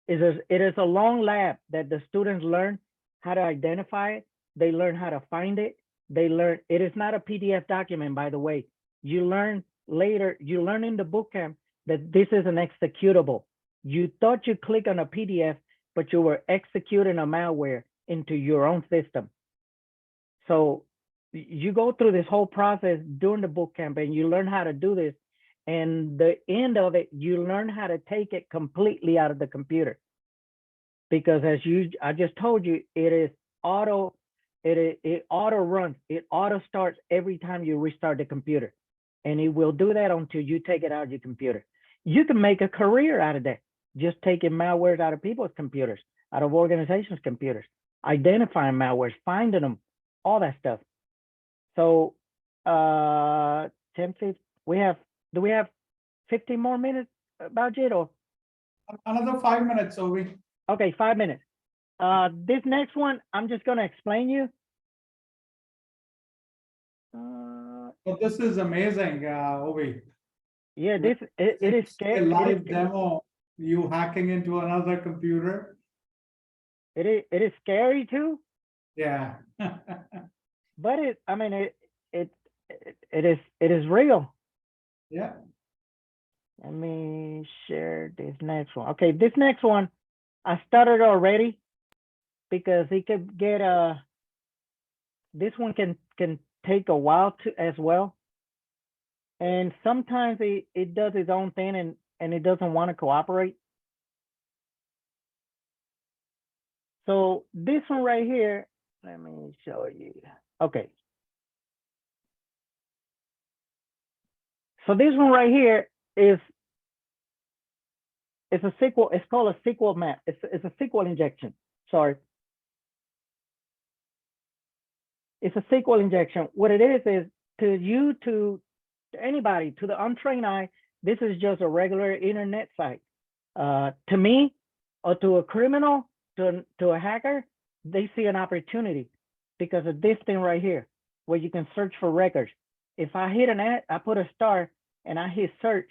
Speaker 2: It is a long lab that the students learn how to identify it. They learn how to find it. They learn, it is not a PDF document, by the way. You learn later, you learn in the bootcamp that this is an executable. You thought you click on a PDF, but you were executing a malware into your own system. So you go through this whole process during the bootcamp and you learn how to do this. And the end of it, you learn how to take it completely out of the computer. Because I just told you, it auto runs, it auto starts every time you restart the computer. And it will do that until you take it out of your computer. You can make a career out of that, just taking malwares out of people's computers, out of organizations' computers, identifying malwares, finding them, all that stuff. So 10, 15, do we have 15 more minutes about it or?
Speaker 1: Another 5 minutes, Ovi.
Speaker 2: Okay, 5 minutes. This next one, I'm just gonna explain you.
Speaker 1: But this is amazing, Ovi.
Speaker 2: Yeah, it is scary.
Speaker 1: A live demo, you hacking into another computer.
Speaker 2: It is scary too.
Speaker 1: Yeah.
Speaker 2: But it is real.
Speaker 1: Yeah.
Speaker 2: Let me share this next one. Okay, this next one, I started already because it could get this one can take a while to as well. And sometimes it does its own thing and it doesn't want to cooperate. So this one right here, let me show you. Okay. So this one right here is a SQL, it's called a SQL map. It's a SQL injection, sorry. It's a SQL injection. What it is to you, to anybody, to the untrained eye, this is just a regular internet site. To me, or to a criminal, to a hacker, they see an opportunity because of this thing right here, where you can search for records. If I hit an ad, I put a star and I hit search,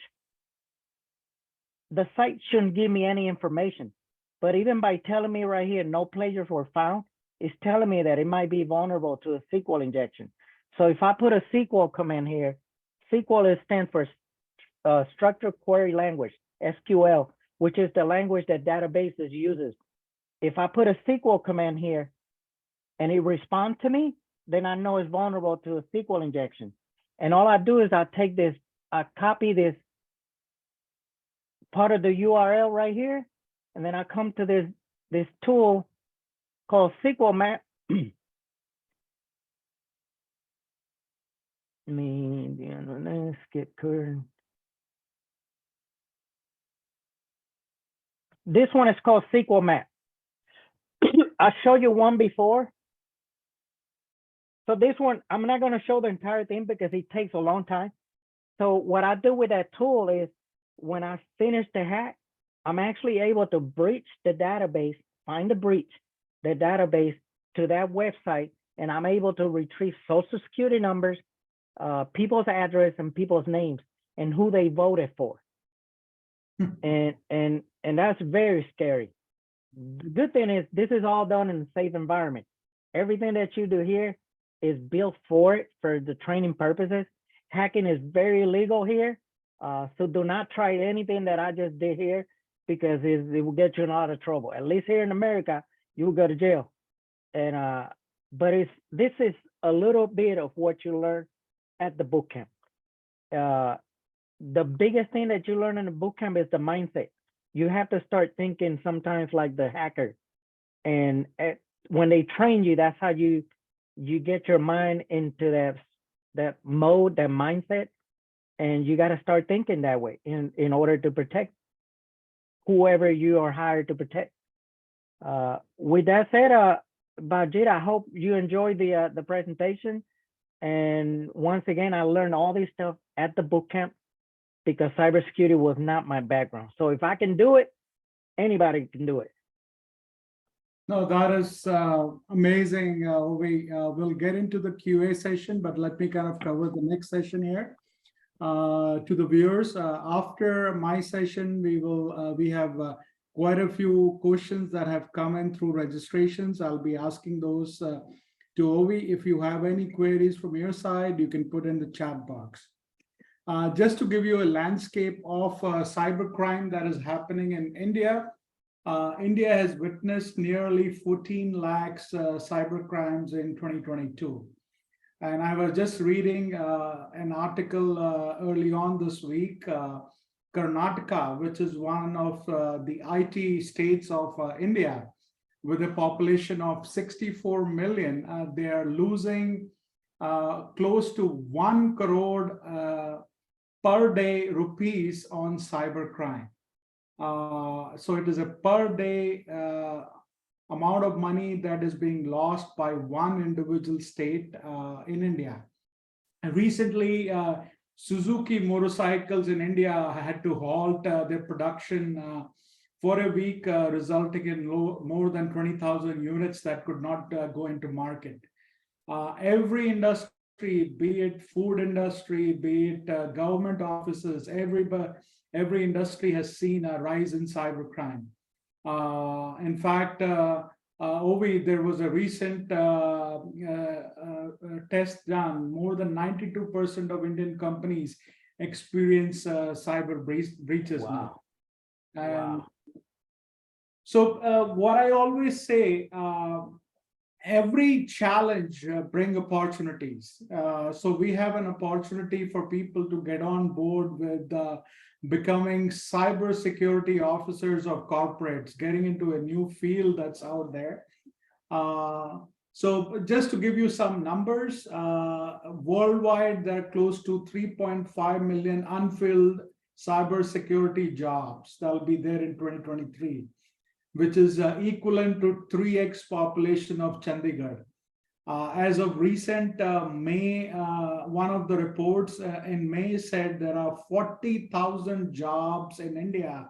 Speaker 2: the site shouldn't give me any information. But even by telling me right here, no plagiarism were found, it's telling me that it might be vulnerable to a SQL injection. So if I put a SQL command here, SQL stands for Structured Query Language, SQL, which is the language that databases uses. If I put a SQL command here and it responds to me, then I know it's vulnerable to a SQL injection. And all I do is I take this, I copy this part of the URL right here, and then I come to this tool called SQL Map. Let's get current. This one is called SQL Map. I showed you one before. So this one, I'm not going to show the entire thing because it takes a long time. So what I do with that tool is when I finish the hack, I'm actually able to breach the database, find the breach, the database to that website, and I'm able to retrieve social security numbers, people's address, and people's names and who they voted for. And that's very scary. The good thing is this is all done in a safe environment. Everything that you do here is built for it, for the training purposes. Hacking is very legal here. So do not try anything that I just did here because it will get you in a lot of trouble. At least here in America, you will go to jail. And but this is a little bit of what you learn at the boot camp. The biggest thing that you learn in the boot camp is the mindset. You have to start thinking sometimes like the hacker. And when they train you, that's how you get your mind into that mode, that mindset. And you got to start thinking that way in order to protect whoever you are hired to protect. With that said, Bajit, I hope you enjoyed the presentation. And once again, I learned all this stuff at the boot camp because cybersecurity was not my background. So if I can do it, anybody can do it.
Speaker 1: No, that is amazing. We'll get into the QA session, but let me kind of cover the next session here. To the viewers, after my session, we have quite a few questions that have come in through registrations. I'll be asking those to Ovi. If you have any queries from your side, you can put in the chat box. Just to give you a landscape of cybercrime that is happening in India. India has witnessed nearly 14 lakhs cybercrimes in 2022. And I was just reading an article early on this week. Karnataka, which is one of the IT states of India, with a population of 64 million, they are losing close to 1 crore per day rupees on cybercrime. So it is a per day amount of money that is being lost by one individual state in India. And recently, Suzuki motorcycles in India had to halt their production for a week, resulting in more than 20,000 units that could not go into market. Every industry, be it food industry, be it government offices, every industry has seen a rise in cybercrime. In fact, Ovi, there was a recent test done. More than 92% of Indian companies experience cyber breaches now.
Speaker 2: Wow.
Speaker 1: So what I always say, every challenge bring opportunities. So we have an opportunity for people to get on board with becoming cybersecurity officers of corporates, getting into a new field that's out there. So just to give you some numbers, worldwide, there are close to 3.5 million unfilled cybersecurity jobs that will be there in 2023, which is equivalent to 3x population of Chandigarh. As of recent May, one of the reports in May said there are 40,000 jobs in India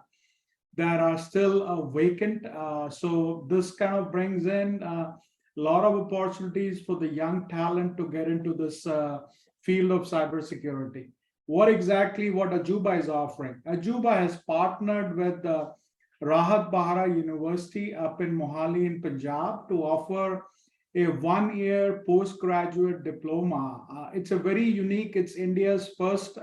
Speaker 1: that are still vacant. So this kind of brings in a lot of opportunities for the young talent to get into this field of cybersecurity. What Ajuba is offering? Ajuba has partnered with Rahat Bahara University up in Mohali in Punjab to offer a one-year postgraduate diploma. It's a very unique, it's India's first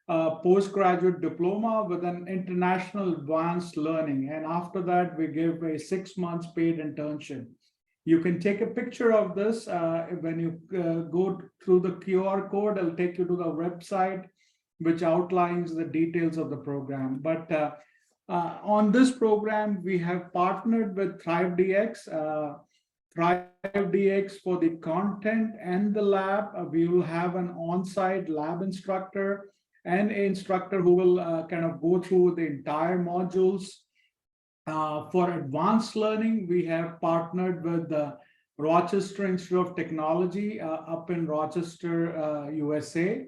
Speaker 1: postgraduate diploma with an international advanced learning. And after that, we give a 6 months paid internship. You can take a picture of this when you go through the QR code. It'll take you to the website, which outlines the details of the program. But on this program, we have partnered with ThriveDX. ThriveDX for the content and the lab. We will have an on-site lab instructor and an instructor who will kind of go through the entire modules. For advanced learning, we have partnered with the Rochester Institute of Technology up in Rochester, USA.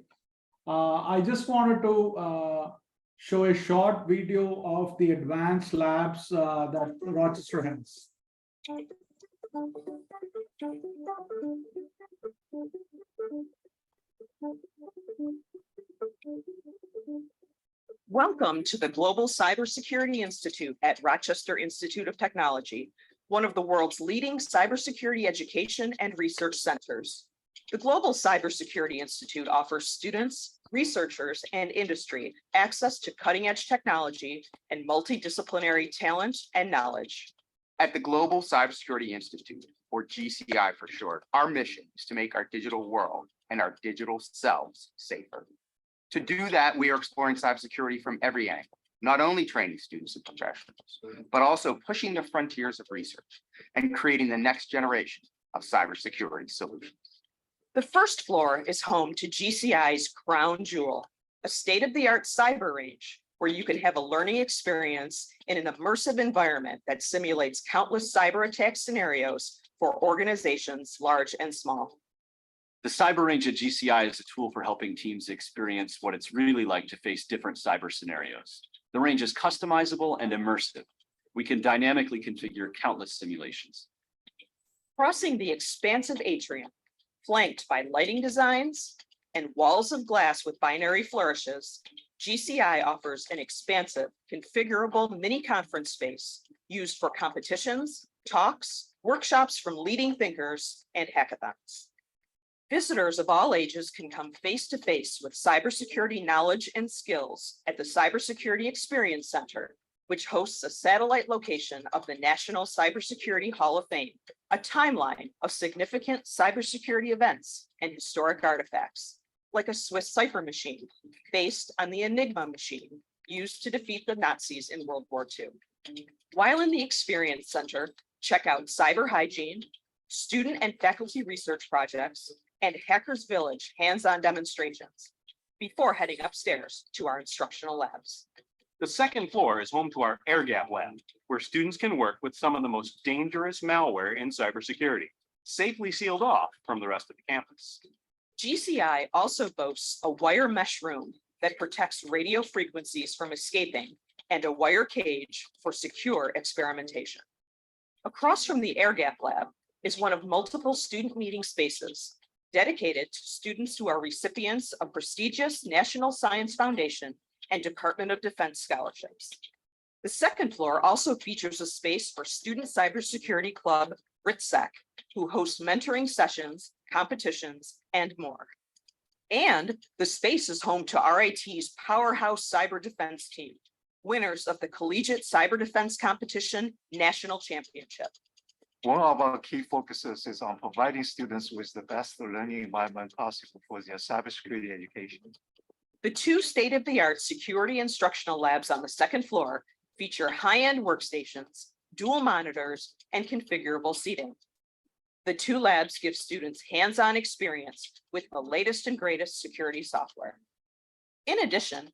Speaker 1: I just wanted to show a short video of the advanced labs that Rochester has.
Speaker 3: Welcome to the Global Cybersecurity Institute at Rochester Institute of Technology, one of the world's leading cybersecurity education and research centers. The Global Cybersecurity Institute offers students, researchers, and industry access to cutting-edge technology and multidisciplinary talent and knowledge.
Speaker 4: At the Global Cybersecurity Institute, or GCI for short, our mission is to make our digital world and our digital selves safer. To do that, we are exploring cybersecurity from every angle, not only training students and professionals, but also pushing the frontiers of research and creating the next generation of cybersecurity solutions.
Speaker 3: The first floor is home to GCI's crown jewel, a state-of-the-art cyber range where you can have a learning experience in an immersive environment that simulates countless cyber attack scenarios for organizations large and small.
Speaker 5: The cyber range at GCI is a tool for helping teams experience what it's really like to face different cyber scenarios. The range is customizable and immersive. We can dynamically configure countless simulations.
Speaker 3: Crossing the expansive atrium, flanked by lighting designs and walls of glass with binary flourishes, GCI offers an expansive, configurable mini conference space used for competitions, talks, workshops from leading thinkers, and hackathons. Visitors of all ages can come face-to-face with cybersecurity knowledge and skills at the Cybersecurity Experience Center, which hosts a satellite location of the National Cybersecurity Hall of Fame, a timeline of significant cybersecurity events and historic artifacts, like a Swiss cipher machine based on the Enigma machine used to defeat the Nazis in World War II. While in the Experience Center, check out cyber hygiene, student and faculty research projects, and Hackers Village hands-on demonstrations before heading upstairs to our instructional labs.
Speaker 5: The second floor is home to our air gap lab, where students can work with some of the most dangerous malware in cybersecurity, safely sealed off from the rest of the campus.
Speaker 3: GCI also boasts a wire mesh room that protects radio frequencies from escaping and a wire cage for secure experimentation. Across from the air gap lab is one of multiple student meeting spaces dedicated to students who are recipients of prestigious National Science Foundation and Department of Defense scholarships. The second floor also features a space for Student Cybersecurity Club, RITSEC, who hosts mentoring sessions, competitions, and more. And the space is home to RIT's powerhouse cyber defense team, winners of the Collegiate Cyber Defense Competition National Championship.
Speaker 6: One of our key focuses is on providing students with the best learning environment possible for their cybersecurity education.
Speaker 3: The two state-of-the-art security instructional labs on the second floor feature high-end workstations, dual monitors, and configurable seating. The two labs give students hands-on experience with the latest and greatest security software. In addition,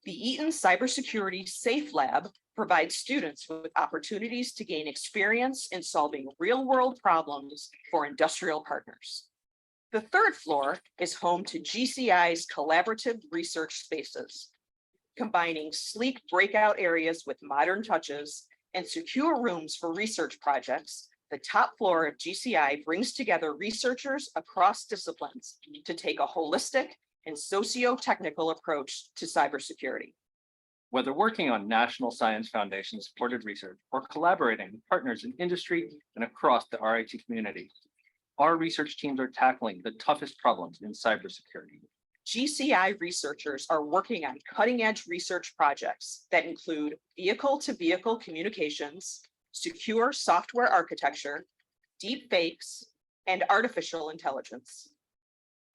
Speaker 3: the Eaton Cybersecurity Safe Lab provides students with opportunities to gain experience in solving real-world problems for industrial partners. The third floor is home to GCI's collaborative research spaces, combining sleek breakout areas with modern touches and secure rooms for research projects. The top floor of GCI brings together researchers across disciplines to take a holistic and socio-technical approach to cybersecurity.
Speaker 7: Whether working on National Science Foundation supported research or collaborating with partners in industry and across the RIT community, our research teams are tackling the toughest problems in cybersecurity.
Speaker 3: GCI researchers are working on cutting-edge research projects that include vehicle-to-vehicle communications, secure software architecture, deep fakes, and artificial intelligence.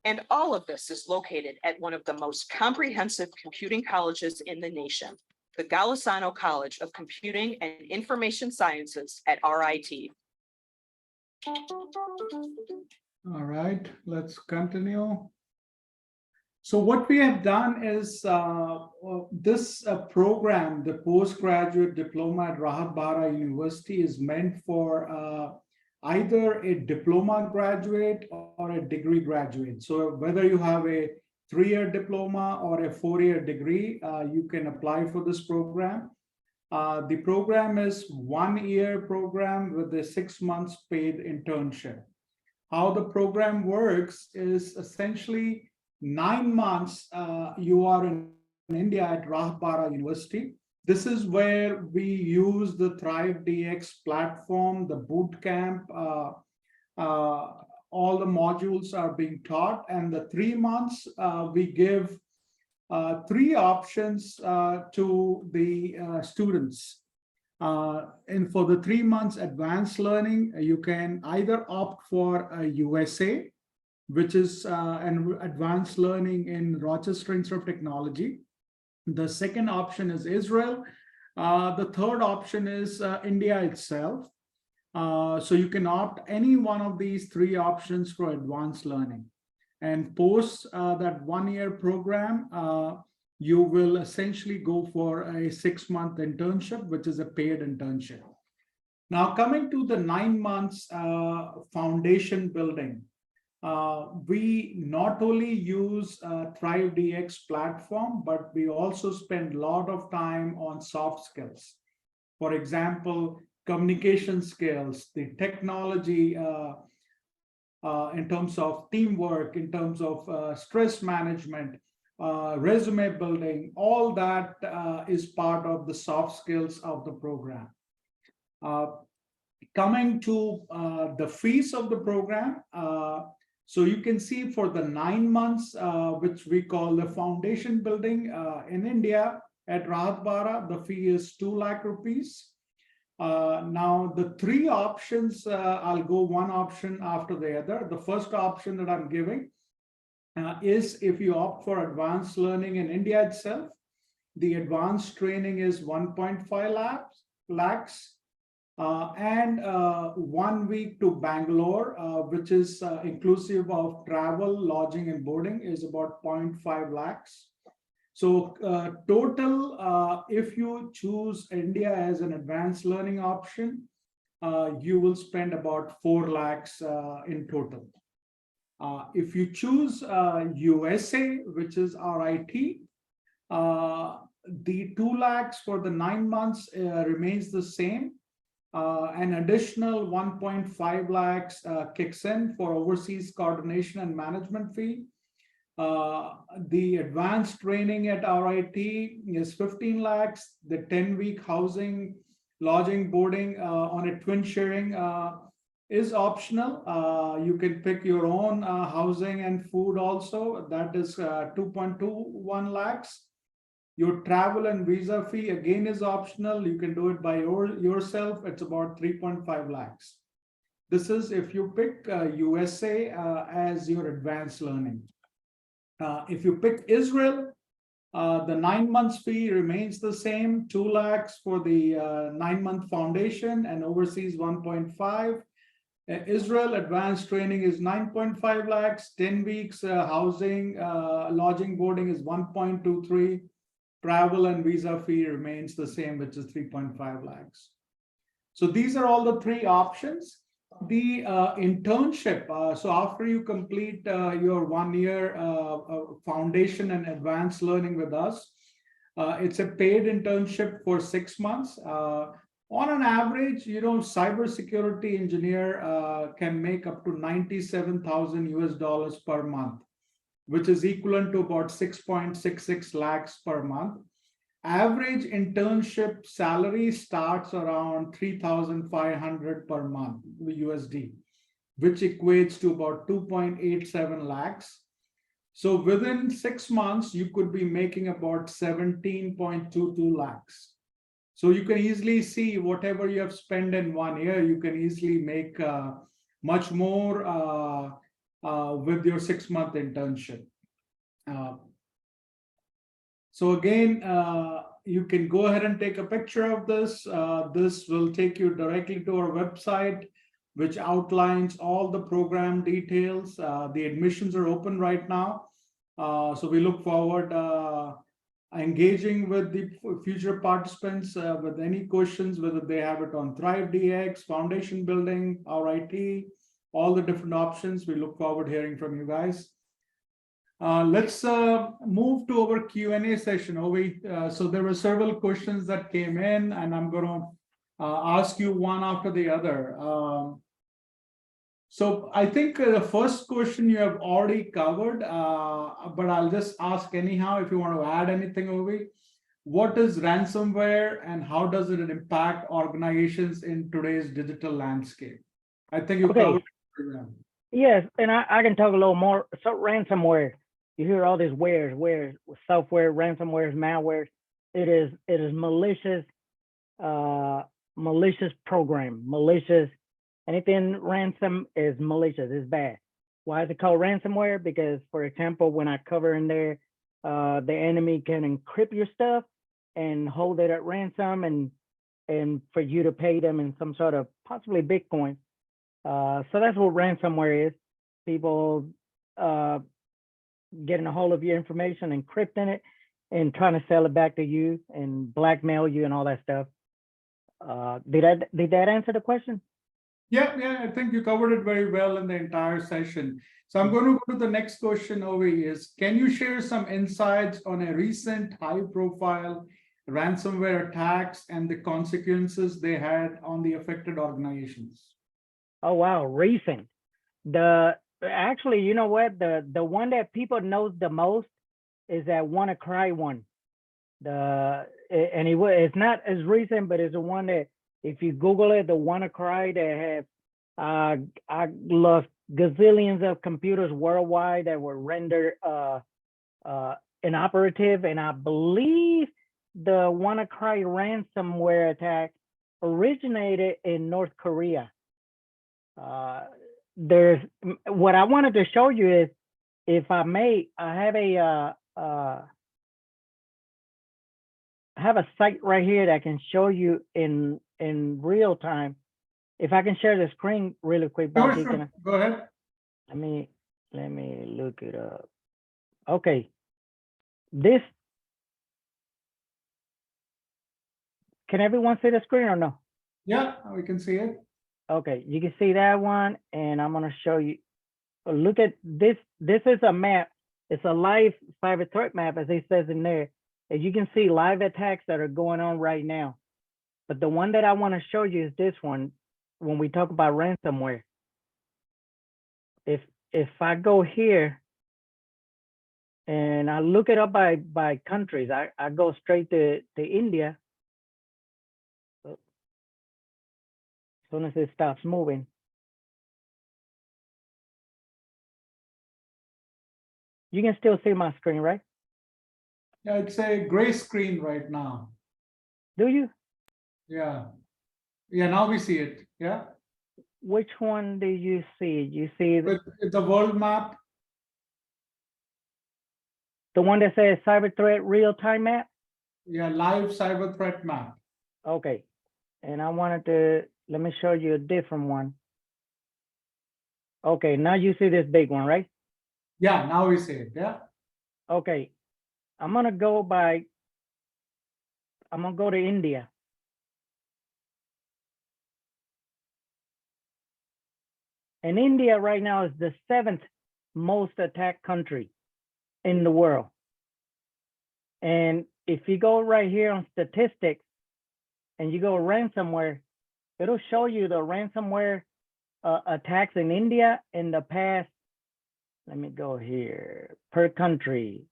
Speaker 3: And all of this is located at one of the most comprehensive computing colleges in the nation, the Golisano College of Computing and Information Sciences at RIT.
Speaker 1: All right, let's continue. So what we have done is this program, the postgraduate diploma at Rahat Bahra University, is meant for either a diploma graduate or a degree graduate. So whether you have a 3-year diploma or a 4-year degree, you can apply for this program. The program is 1-year program with a 6 months paid internship. How the program works is essentially 9 months you are in India at Rahat Bahra University. This is where we use the Thrive DX platform, the boot camp, all the modules are being taught, and the 3 months we give 3 options to the students. And for the 3 months advanced learning, you can either opt for a USA, which is an advanced learning in Rochester Institute of Technology. The second option is Israel. The third option is India itself. So you can opt any one of these 3 options for advanced learning. And post that 1-year program, you will essentially go for a 6-month internship, which is a paid internship. Now, coming to the 9 months foundation building, we not only use Thrive DX platform, but we also spend a lot of time on soft skills. For example, communication skills, the technology in terms of teamwork, in terms of stress management, resume building, all that is part of the soft skills of the program. Coming to the fees of the program, so you can see for the 9 months, which we call the foundation building in India at Rahat Bahra, the fee is 2 lakh rupees. Now the 3 options, I'll go one option after the other. The first option that I'm giving is if you opt for advanced learning in India itself, the advanced training is 1.5 lakhs. And 1 week to Bangalore, which is inclusive of travel, lodging, and boarding, is about 0.5 lakhs. So total, if you choose India as an advanced learning option, you will spend about 4 lakhs in total. If you choose USA, which is RIT, the 2 lakhs for the 9 months remains the same. An additional 1.5 lakhs kicks in for overseas coordination and management fee. The advanced training at RIT is 15 lakhs. The 10-week housing, lodging, boarding on a twin sharing is optional. You can pick your own housing and food also. That is 2.21 lakhs. Your travel and visa fee again is optional. You can do it by yourself. It's about 3.5 lakhs. This is if you pick USA as your advanced learning. If you pick Israel, the 9 months fee remains the same, 2 lakhs for the 9-month foundation and overseas 1.5. Israel advanced training is 9.5 lakhs, 10 weeks housing, lodging, boarding is 1.23. travel and visa fee remains the same, which is 3.5 lakhs. So these are all the three options. The internship, so after you complete your 1 year foundation and advanced learning with us, it's a paid internship for 6 months. On an average, cybersecurity engineer can make up to 97,000 US dollars per month, which is equivalent to about 6.66 lakhs per month. Average internship salary starts around 3,500 per month USD, which equates to about 2.87 lakhs. So within 6 months, you could be making about 17.22 lakhs. So you can easily see whatever you have spent in 1 year, you can easily make much more with your 6-month internship. So again, you can go ahead and take a picture of this. This will take you directly to our website, which outlines all the program details. The admissions are open right now. So we look forward engaging with the future participants with any questions, whether they have it on Thrive DX, foundation building, RIT, all the different options. We look forward hearing from you guys. Let's move to our Q&A session, Ovi. So there were several questions that came in, and I'm going to ask you one after the other. So I think the first question you have already covered, but I'll just ask anyhow if you want to add anything, Ovi. What is ransomware and how does it impact organizations in today's digital landscape? I think you covered it.
Speaker 2: Yes, and I can talk a little more. So ransomware, you hear all these wares, software, ransomware, malware. It is malicious, malicious program, malicious. Anything ransom is malicious, it's bad. Why is it called ransomware? Because, for example, when I cover in there, the enemy can encrypt your stuff and hold it at ransom and for you to pay them in some sort of possibly Bitcoin. So that's what ransomware is. People getting a hold of your information, encrypting it, and trying to sell it back to you and blackmail you and all that stuff. Did that answer the question?
Speaker 1: Yeah, I think you covered it very well in the entire session. So I'm going to go to the next question, Ovi, is can you share some insights on a recent high-profile ransomware attacks and the consequences they had on the affected organizations?
Speaker 2: Oh wow, recent. Actually, you know what? The one that people knows the most is that WannaCry one. It's not as recent, but it's the one that if you Google it, the WannaCry that have I lost gazillions of computers worldwide that were rendered inoperative, and I believe the WannaCry ransomware attack originated in North Korea. There's what I wanted to show you is, if I may, I have a site right here that can show you in real time. If I can share the screen really quick,
Speaker 1: Sure. Go ahead.
Speaker 2: Let me look it up. Okay, this. Can everyone see the screen or no?
Speaker 1: Yeah, we can see it.
Speaker 2: Okay, you can see that one, and I'm gonna show you. Look at this. This is a map. It's a live cyber threat map, as it says in there. As you can see, live attacks that are going on right now. But the one that I want to show you is this one. When we talk about ransomware, if I go here and I look it up by countries, I go straight to India. As soon as it stops moving. You can still see my screen, right?
Speaker 1: Yeah, it's a gray screen right now.
Speaker 2: Do you?
Speaker 1: Yeah. Yeah, now we see it. Yeah.
Speaker 2: Which one do you see? You see
Speaker 1: the world map?
Speaker 2: The one that says cyber threat real-time map?
Speaker 1: Yeah, live cyber threat map.
Speaker 2: Okay. And I wanted to, let me show you a different one. Okay, now you see this big one, right?
Speaker 1: Yeah, now we see it. Yeah.
Speaker 2: Okay. I'm gonna go by I'm gonna go to India. And India right now is the 7th most attacked country in the world. And if you go right here on statistics and you go ransomware, it'll show you the ransomware attacks in India in the past. Let me go here per country.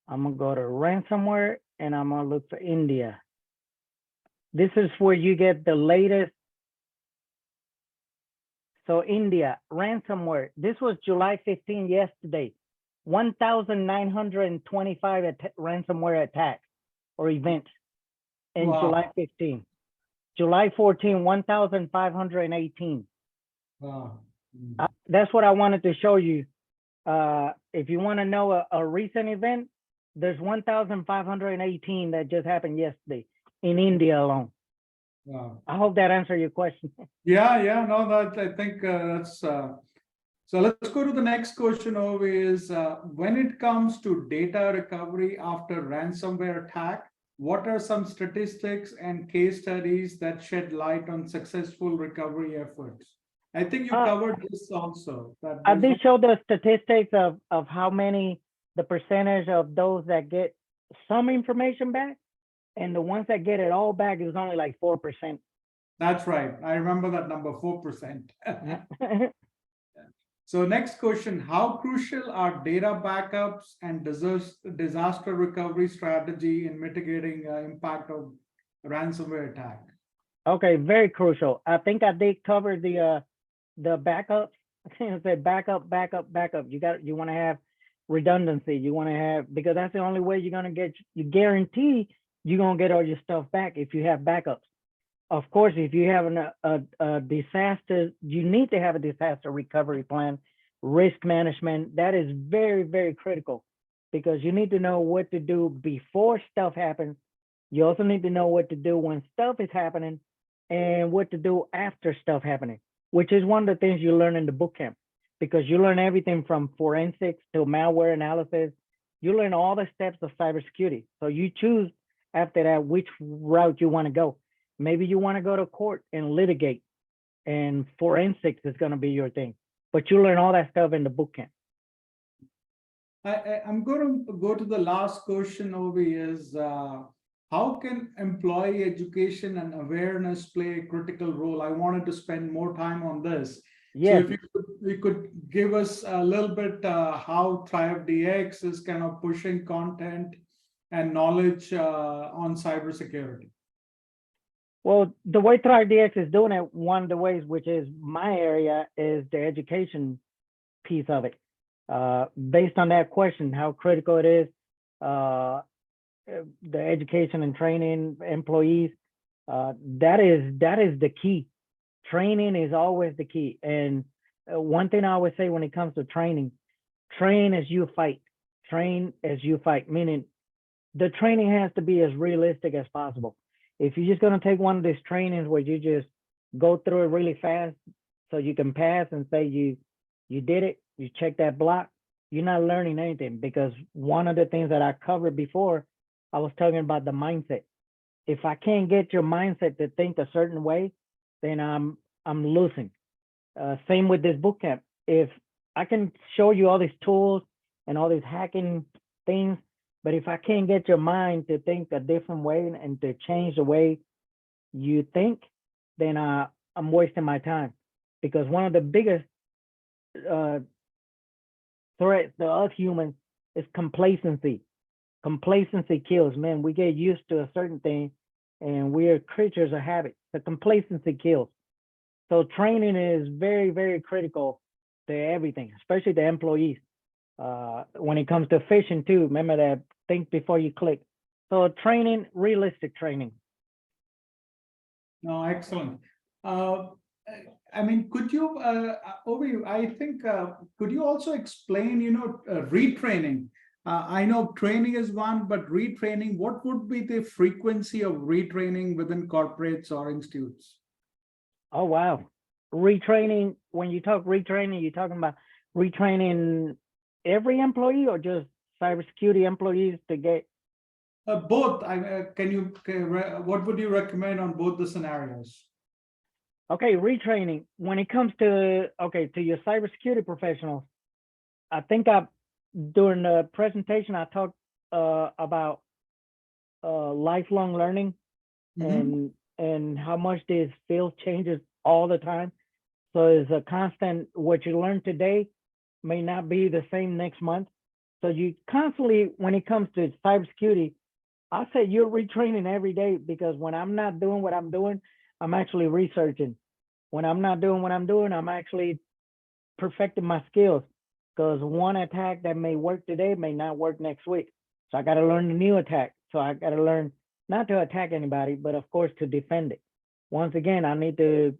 Speaker 2: I'm gonna go to ransomware and I'm gonna look for India. This is where you get the latest. So India, ransomware, this was July 15 yesterday, 1,925 ransomware attacks or events in
Speaker 1: Wow.
Speaker 2: July 15. July 14, 1,518.
Speaker 1: Wow.
Speaker 2: That's what I wanted to show you. If you want to know a recent event, there's 1,518 that just happened yesterday in India alone.
Speaker 1: Wow.
Speaker 2: I hope that answered your question.
Speaker 1: Yeah, no, that I think that's so let's go to the next question over is when it comes to data recovery after ransomware attack, what are some statistics and case studies that shed light on successful recovery efforts? I think you covered this also.
Speaker 2: I did show the statistics of how many, the percentage of those that get some information back, and the ones that get it all back is only like 4%.
Speaker 1: That's right. I remember that number, 4%. So next question, how crucial are data backups and disaster recovery strategy in mitigating impact of ransomware attack?
Speaker 2: Okay, very crucial. I think I did cover the backups. I think I said backup. You want to have redundancy. You want to have, because that's the only way you're going to get, you guarantee you're going to get all your stuff back if you have backups. Of course, if you have a disaster, you need to have a disaster recovery plan, risk management. That is very, very critical because you need to know what to do before stuff happens. You also need to know what to do when stuff is happening and what to do after stuff happening, which is one of the things you learn in the boot camp, because you learn everything from forensics to malware analysis. You learn all the steps of cybersecurity. So you choose after that which route you want to go. Maybe you want to go to court and litigate, and forensics is going to be your thing. But you learn all that stuff in the boot camp.
Speaker 1: I'm going to go to the last question, Obi, is how can employee education and awareness play a critical role? I wanted to spend more time on this.
Speaker 2: Yes.
Speaker 1: So if you could give us a little bit how Thrive DX is kind of pushing content and knowledge on cybersecurity.
Speaker 2: Well, the way Thrive DX is doing it, one of the ways, which is my area, is the education piece of it. Based on that question, how critical it is, the education and training employees, that is the key. Training is always the key. And one thing I always say when it comes to training, train as you fight. Train as you fight, meaning the training has to be as realistic as possible. If you're just going to take one of these trainings where you just go through it really fast so you can pass and say you did it, you check that block, you're not learning anything, because one of the things that I covered before, I was talking about the mindset. If I can't get your mindset to think a certain way, then I'm losing. Same with this bootcamp. If I can show you all these tools and all these hacking things, but if I can't get your mind to think a different way and to change the way you think, then I'm wasting my time. Because one of the biggest threats to us humans is complacency. Complacency kills, man. We get used to a certain thing and we are creatures of habit. The complacency kills. So training is very, very critical to everything, especially the employees. When it comes to phishing too, remember that, think before you click. So training, realistic training.
Speaker 1: No, excellent. I mean, could you, Obi, I think, could you also explain, retraining? I know training is one, but retraining, what would be the frequency of retraining within corporates or institutes?
Speaker 2: Oh, wow. Retraining, when you talk retraining, you're talking about retraining every employee or just cybersecurity employees to get
Speaker 1: Both. What would you recommend on both the scenarios?
Speaker 2: Okay, retraining. When it comes to your cybersecurity professionals, I think during the presentation I talked about lifelong learning and how much this field changes all the time. So it's a constant. What you learn today may not be the same next month. So you constantly, when it comes to cybersecurity, I say you're retraining every day, because when I'm not doing what I'm doing, I'm actually researching. When I'm not doing what I'm doing, I'm actually perfecting my skills, because one attack that may work today may not work next week. So I got to learn a new attack. So I got to learn not to attack anybody, but of course to defend it. Once again, I need to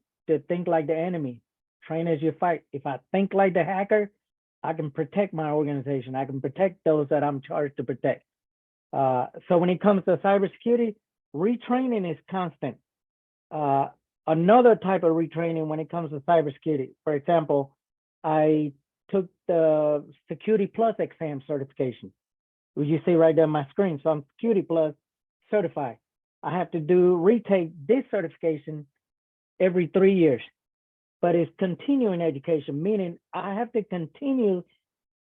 Speaker 2: think like the enemy, train as you fight. If I think like the hacker, I can protect my organization. I can protect those that I'm charged to protect. So when it comes to cybersecurity, retraining is constant. Another type of retraining when it comes to cybersecurity, for example, I took the Security Plus exam certification, which you see right there on my screen. So I'm Security Plus certified. I have to retake this certification every 3 years, but it's continuing education, meaning I have to continue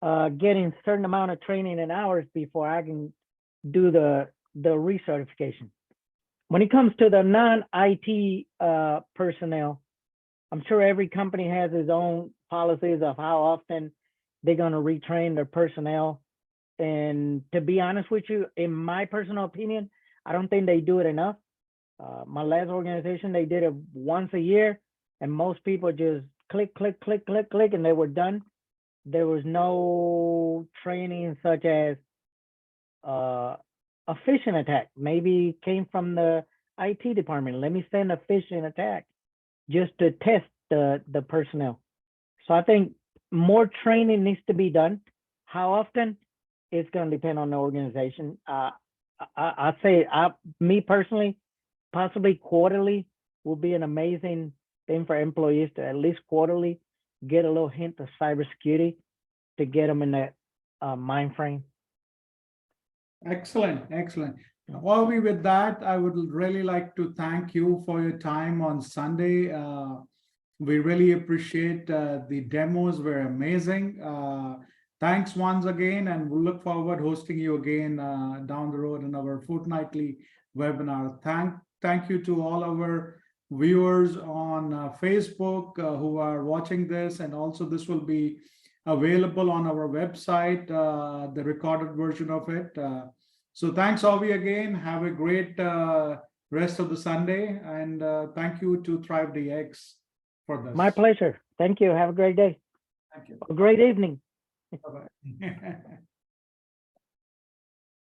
Speaker 2: getting a certain amount of training and hours before I can do the recertification. When it comes to the non-IT personnel, I'm sure every company has its own policies of how often they're going to retrain their personnel. And to be honest with you, in my personal opinion, I don't think they do it enough. My last organization, they did it once a year, and most people just click, and they were done. There was no training such as a phishing attack. Maybe came from the IT department. Let me send a phishing attack just to test the personnel. So I think more training needs to be done. How often? It's going to depend on the organization. I say, me personally, possibly quarterly will be an amazing thing for employees to at least quarterly get a little hint of cybersecurity to get them in that mind frame.
Speaker 1: Excellent, excellent. Ovi, with that, I would really like to thank you for your time on Sunday. We really appreciate the demos, were amazing. Thanks once again, and we'll look forward hosting you again down the road in our fortnightly webinar. Thank you to all our viewers on Facebook who are watching this, and also this will be available on our website, the recorded version of it. So thanks, Ovi, again. Have a great rest of the Sunday, and thank you to Thrive DX for this.
Speaker 2: My pleasure. Thank you. Have a great day.
Speaker 1: Thank you.
Speaker 2: A great evening.
Speaker 1: Bye-bye.